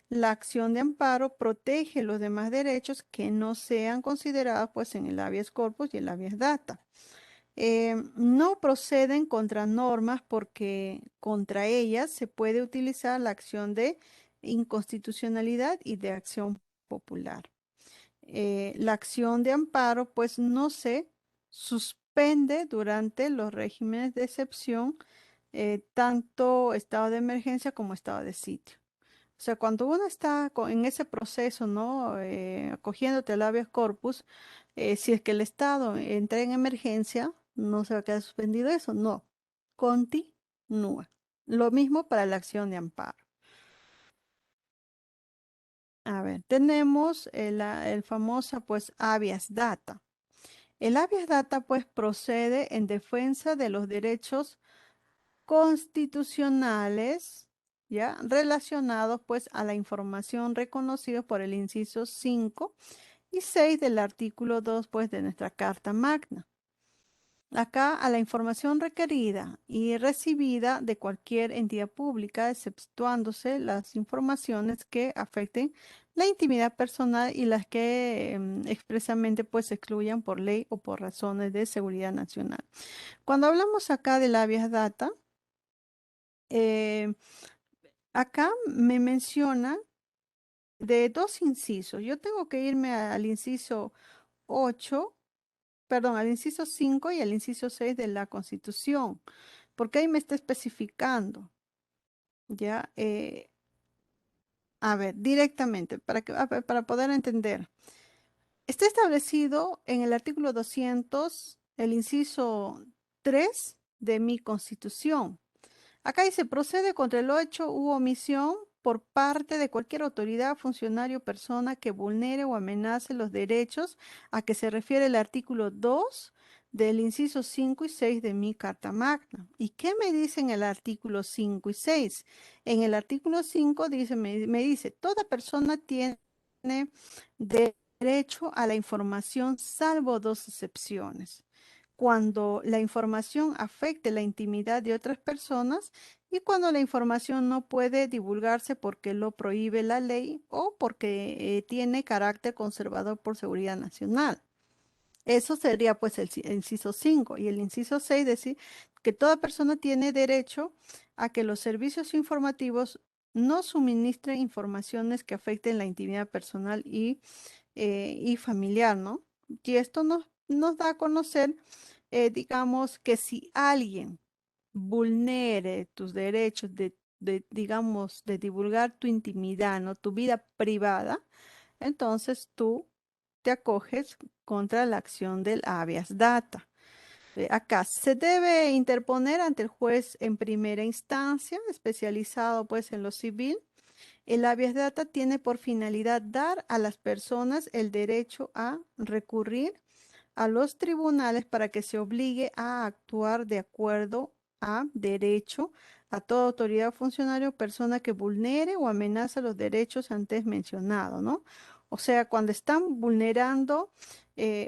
La acción de amparo protege los demás derechos que no sean considerados pues en el habeas corpus y el habeas data. No proceden contra normas porque contra ellas se puede utilizar la acción de inconstitucionalidad y de acción popular. La acción de amparo pues no se suspende suspende durante los regímenes de excepción, tanto estado de emergencia como estado de sitio. O sea, cuando uno está en ese proceso, ¿no? Acogiéndote al habeas corpus, si es que el Estado entra en emergencia, no se va a quedar suspendido eso, no. Continúa. Lo mismo para la acción de amparo. A ver, tenemos el famoso, pues, habeas data. El habeas data, pues, procede en defensa de los derechos constitucionales, ¿ya? Relacionados, pues, a la información reconocidos por el inciso 5 y 6 del artículo 2, pues, de nuestra Carta Magna. Acá a la información requerida y recibida de cualquier entidad pública, exceptuándose las informaciones que afecten la intimidad personal y las que expresamente pues se excluyan por ley o por razones de seguridad nacional. Cuando hablamos acá del habeas data, eh, acá me menciona de dos incisos. Yo tengo que irme al inciso 8, perdón, al inciso 5 y al inciso 6 de la Constitución, porque ahí me está especificando, ¿ya? A ver, directamente, para poder entender. Está establecido en el artículo 200, el inciso 3 de mi Constitución. Acá dice, procede contra el hecho u omisión por parte de cualquier autoridad, funcionario o persona que vulnere o amenace los derechos a que se refiere el artículo 2 del inciso 5 y 6 de mi Carta Magna. ¿Y qué me dice en el artículo 5 y 6? En el artículo 5 dice, me dice, toda persona tiene derecho a la información salvo dos excepciones. Cuando la información afecte la intimidad de otras personas y cuando la información no puede divulgarse porque lo prohíbe la ley o porque tiene carácter conservador por seguridad nacional. Eso sería pues el inciso 5 y el inciso 6 decir que toda persona tiene derecho a que los servicios informativos no suministren informaciones que afecten la intimidad personal y familiar, ¿no? Y esto nos da a conocer, digamos, que si alguien vulnere tus derechos digamos, de divulgar tu intimidad, ¿no? Tu vida privada, entonces tú te acoges contra la acción del habeas data. Acá se debe interponer ante el juez en primera instancia, especializado pues en lo civil. El habeas data tiene por finalidad dar a las personas el derecho a recurrir a los tribunales para que se obligue a actuar de acuerdo a derecho a toda autoridad, funcionario o persona que vulnere o amenaza los derechos antes mencionados, ¿no? O sea, cuando están vulnerando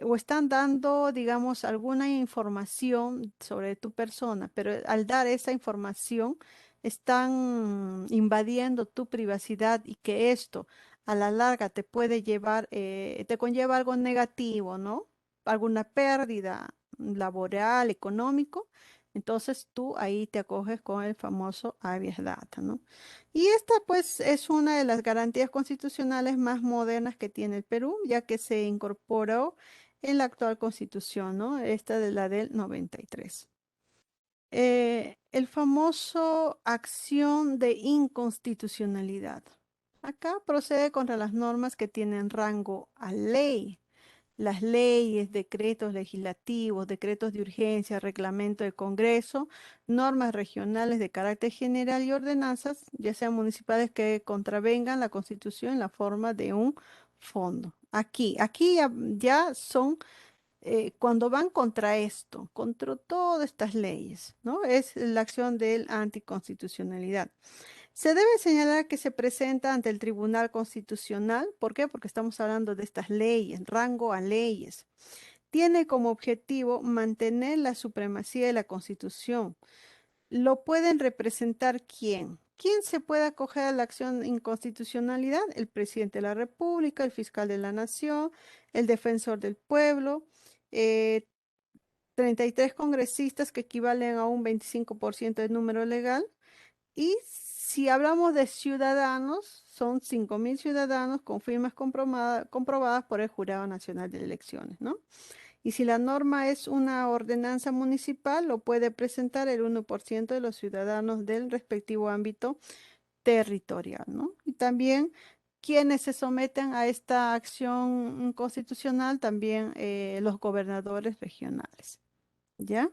o están dando, digamos, alguna información sobre tu persona, pero al dar esa información están invadiendo tu privacidad y que esto a la larga te puede llevar, te conlleva algo negativo, ¿no? Alguna pérdida laboral, económico, entonces tú ahí te acoges con el famoso habeas data, ¿no? Y esta pues es una de las garantías constitucionales más modernas que tiene el Perú, ya que se incorporó en la actual constitución, ¿no? Esta de la del 93. El famoso acción de inconstitucionalidad. Acá procede contra las normas que tienen rango a ley. Las leyes, decretos legislativos, decretos de urgencia, reglamento de Congreso, normas regionales de carácter general y ordenanzas, ya sean municipales, que contravengan la Constitución en la forma de un fondo. Aquí ya son cuando van contra esto, contra todas estas leyes, ¿no? Es la acción de la anticonstitucionalidad. Se debe señalar que se presenta ante el Tribunal Constitucional. ¿Por qué? Porque estamos hablando de estas leyes, rango a leyes. Tiene como objetivo mantener la supremacía de la Constitución. ¿Lo pueden representar quién? ¿Quién se puede acoger a la acción de inconstitucionalidad? El presidente de la República, el fiscal de la Nación, el defensor del pueblo, eh, 33 congresistas que equivalen a un 25% del número legal. Y si hablamos de ciudadanos, son 5.000 ciudadanos con firmas comprobadas por el Jurado Nacional de Elecciones, ¿no? Y si la norma es una ordenanza municipal, lo puede presentar el 1% de los ciudadanos del respectivo ámbito territorial, ¿no? Y también quienes se someten a esta acción constitucional, también los gobernadores regionales, ¿ya?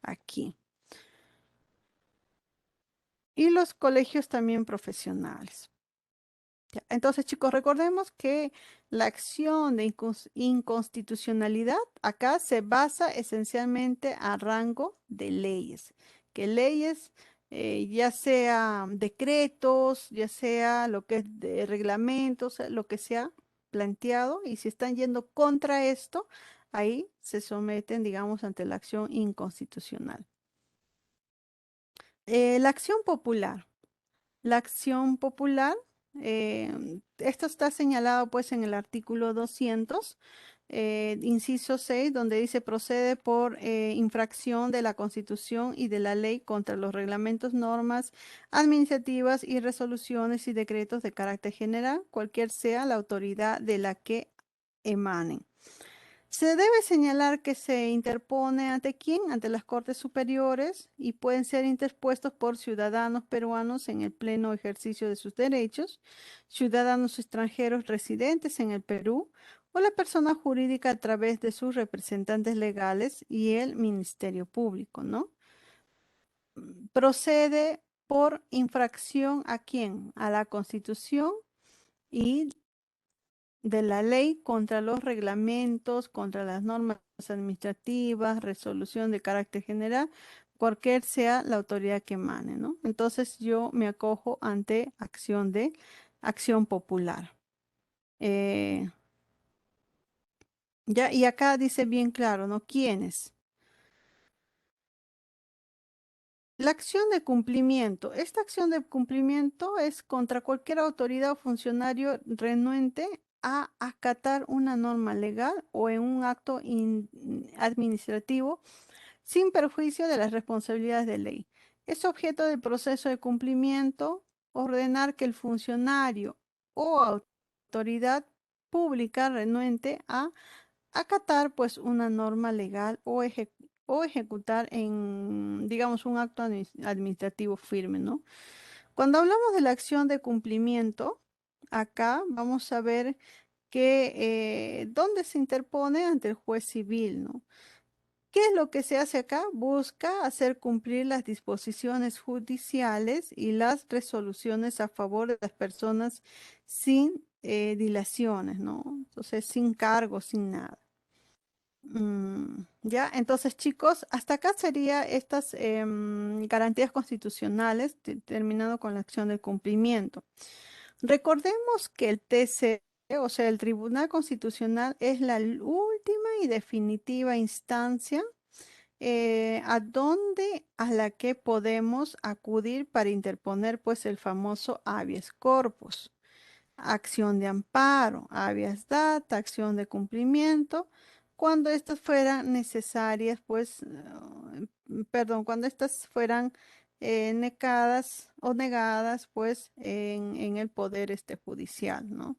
Aquí. Y los colegios también profesionales. Ya, entonces, chicos, recordemos que la acción de inconstitucionalidad acá se basa esencialmente a rango de leyes, que leyes, ya sea decretos, ya sea lo que es de reglamentos, lo que sea planteado, y si están yendo contra esto, ahí se someten, digamos, ante la acción inconstitucional. La acción popular. La acción popular, esto está señalado pues en el artículo 200, inciso 6, donde dice procede por infracción de la Constitución y de la ley contra los reglamentos, normas administrativas y resoluciones y decretos de carácter general, cualquier sea la autoridad de la que emanen. Se debe señalar que se interpone ante quién, ante las Cortes Superiores, y pueden ser interpuestos por ciudadanos peruanos en el pleno ejercicio de sus derechos, ciudadanos extranjeros residentes en el Perú o la persona jurídica a través de sus representantes legales y el Ministerio Público, ¿no? Procede por infracción ¿a quién? A la Constitución y de la ley contra los reglamentos, contra las normas administrativas, resolución de carácter general, cualquier sea la autoridad que emane, ¿no? Entonces yo me acojo ante acción de acción popular. Eh, ya, y acá dice bien claro, ¿no? ¿Quiénes? La acción de cumplimiento. Esta acción de cumplimiento es contra cualquier autoridad o funcionario renuente a acatar una norma legal o en un acto administrativo sin perjuicio de las responsabilidades de ley. Es objeto del proceso de cumplimiento ordenar que el funcionario o autoridad pública renuente a acatar pues una norma legal o ejecutar en, digamos, un acto administrativo firme, ¿no? Cuando hablamos de la acción de cumplimiento, acá vamos a ver que dónde se interpone ante el juez civil, ¿no? ¿Qué es lo que se hace acá? Busca hacer cumplir las disposiciones judiciales y las resoluciones a favor de las personas sin dilaciones, ¿no? Entonces, sin cargo, sin nada. Ya, entonces chicos, hasta acá sería estas garantías constitucionales, terminado con la acción del cumplimiento. Recordemos que el TC, o sea, el Tribunal Constitucional, es la última y definitiva instancia a la que podemos acudir para interponer pues el famoso habeas corpus, acción de amparo, habeas data, acción de cumplimiento, cuando estas fueran necesarias, pues, perdón, cuando estas fueran negadas o negadas, pues, en el poder judicial, ¿no?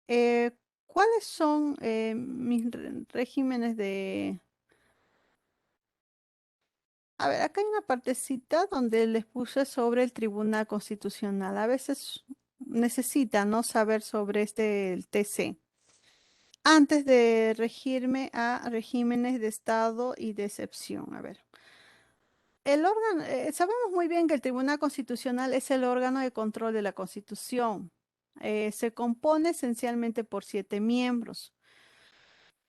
Eh, ¿Cuáles son mis regímenes de... A ver, acá hay una partecita donde les puse sobre el Tribunal Constitucional. A veces necesita, ¿no? Saber sobre el TC. Antes de regirme a regímenes de Estado y de excepción. A ver, el órgano, sabemos muy bien que el Tribunal Constitucional es el órgano de control de la Constitución. Se compone esencialmente por 7 miembros.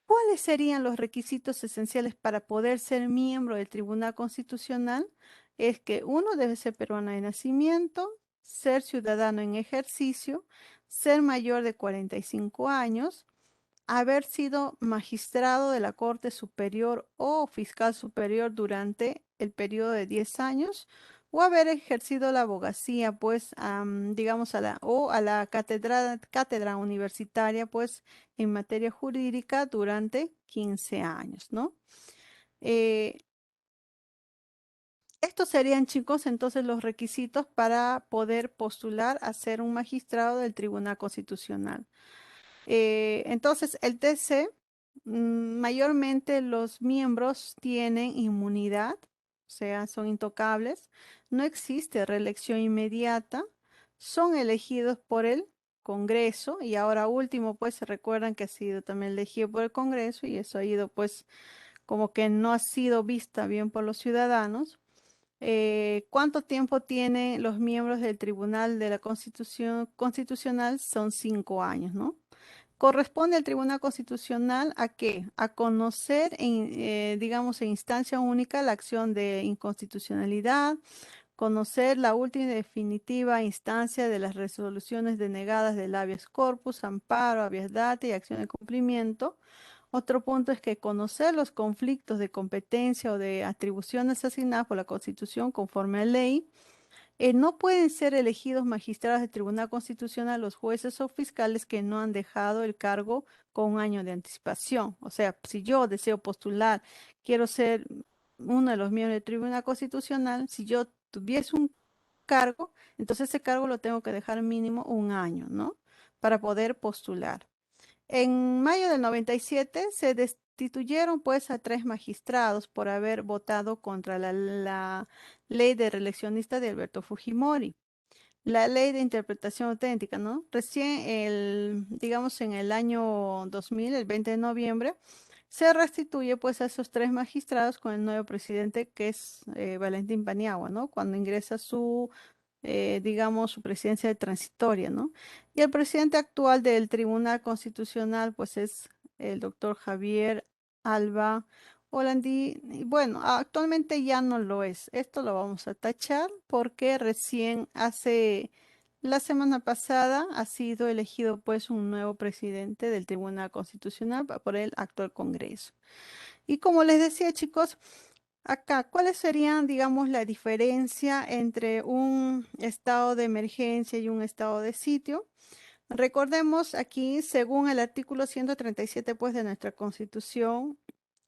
¿Cuáles serían los requisitos esenciales para poder ser miembro del Tribunal Constitucional? Es que uno debe ser peruano de nacimiento, ser ciudadano en ejercicio, ser mayor de 45 años, haber sido magistrado de la Corte Superior o fiscal superior durante el periodo de 10 años o haber ejercido la abogacía, pues, digamos, a la cátedra universitaria, pues, en materia jurídica durante 15 años, ¿no? Eh, Estos serían, chicos, entonces los requisitos para poder postular a ser un magistrado del Tribunal Constitucional. Entonces, el TC, mayormente los miembros tienen inmunidad, o sea, son intocables, no existe reelección inmediata, son elegidos por el Congreso y ahora último, pues se recuerdan que ha sido también elegido por el Congreso y eso ha ido pues como que no ha sido vista bien por los ciudadanos. ¿Cuánto tiempo tienen los miembros del Tribunal de la Constitución Constitucional? Son 5 años, ¿no? Corresponde al Tribunal Constitucional a qué? A conocer, digamos, en instancia única la acción de inconstitucionalidad, conocer la última y definitiva instancia de las resoluciones denegadas del habeas corpus, amparo, habeas data y acción de cumplimiento. Otro punto es que conocer los conflictos de competencia o de atribuciones asignadas por la Constitución conforme a ley. No pueden ser elegidos magistrados del Tribunal Constitucional los jueces o fiscales que no han dejado el cargo con un año de anticipación. O sea, si yo deseo postular, quiero ser uno de los miembros del Tribunal Constitucional, si yo tuviese un cargo, entonces ese cargo lo tengo que dejar mínimo un año, ¿no? Para poder postular. En mayo del 97 se destituyeron pues a 3 magistrados por haber votado contra la ley de reeleccionista de Alberto Fujimori. La ley de interpretación auténtica, ¿no? Recién, digamos, en el año 2000, el 20 de noviembre, se restituye pues a esos 3 magistrados con el nuevo presidente que es Valentín Paniagua, ¿no? Cuando ingresa su digamos, su presidencia transitoria, ¿no? Y el presidente actual del Tribunal Constitucional, pues es el doctor Javier Alba Holandi. Y bueno, actualmente ya no lo es. Esto lo vamos a tachar porque recién hace la semana pasada ha sido elegido pues un nuevo presidente del Tribunal Constitucional por el actual Congreso. Y como les decía, chicos, acá, ¿cuáles serían, digamos, la diferencia entre un estado de emergencia y un estado de sitio? Recordemos aquí, según el artículo 137, pues, de nuestra Constitución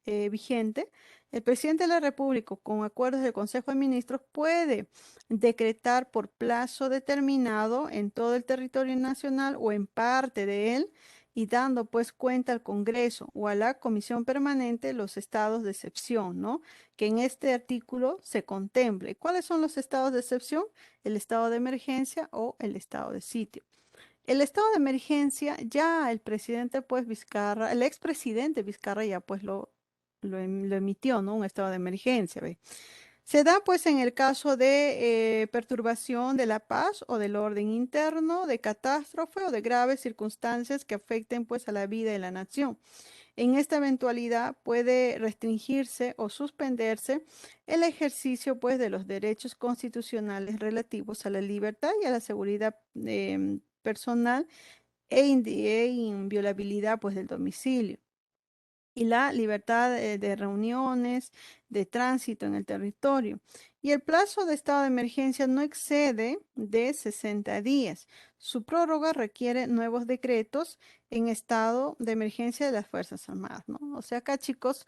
vigente, el presidente de la República, con acuerdos del Consejo de Ministros, puede decretar por plazo determinado en todo el territorio nacional o en parte de él y dando pues cuenta al Congreso o a la Comisión Permanente los estados de excepción, ¿no? Que en este artículo se contemple. ¿Cuáles son los estados de excepción? El estado de emergencia o el estado de sitio. El estado de emergencia, ya el presidente pues Vizcarra, el expresidente Vizcarra ya pues lo emitió, ¿no? Un estado de emergencia, ¿ve? Se da pues en el caso de perturbación de la paz o del orden interno, de catástrofe o de graves circunstancias que afecten pues a la vida de la nación. En esta eventualidad puede restringirse o suspenderse el ejercicio pues de los derechos constitucionales relativos a la libertad y a la seguridad personal e inviolabilidad pues del domicilio y la libertad de reuniones, de tránsito en el territorio. Y el plazo de estado de emergencia no excede de 60 días. Su prórroga requiere nuevos decretos en estado de emergencia de las Fuerzas Armadas, ¿no? O sea, acá chicos,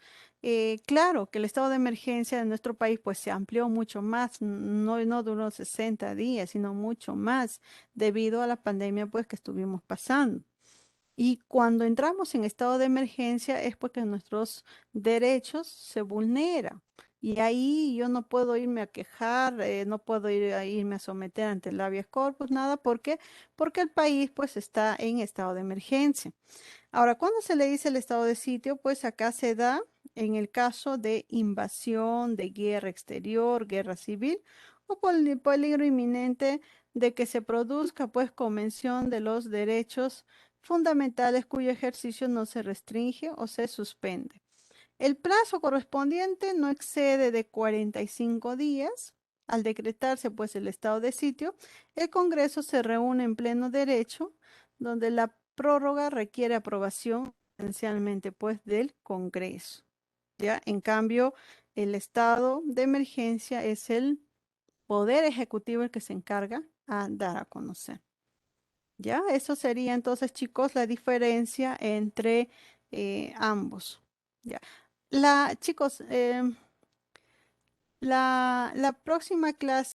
claro que el estado de emergencia de nuestro país pues se amplió mucho más, no duró 60 días, sino mucho más debido a la pandemia pues que estuvimos pasando. Y cuando entramos en estado de emergencia es porque nuestros derechos se vulneran. Y ahí yo no puedo irme a quejar, no puedo irme a someter ante el habeas corpus, nada. ¿Por qué? Porque el país pues está en estado de emergencia. Ahora, ¿cuándo se le dice el estado de sitio? Pues acá se da en el caso de invasión, de guerra exterior, guerra civil o peligro inminente de que se produzca pues convención de los derechos fundamentales cuyo ejercicio no se restringe o se suspende. El plazo correspondiente no excede de 45 días. Al decretarse pues el estado de sitio, el Congreso se reúne en pleno derecho, donde la prórroga requiere aprobación esencialmente pues del Congreso. ¿Ya? En cambio, el estado de emergencia es el poder ejecutivo el que se encarga a dar a conocer. ¿Ya? Eso sería entonces, chicos, la diferencia entre ambos. ¿Ya? Chicos, la próxima clase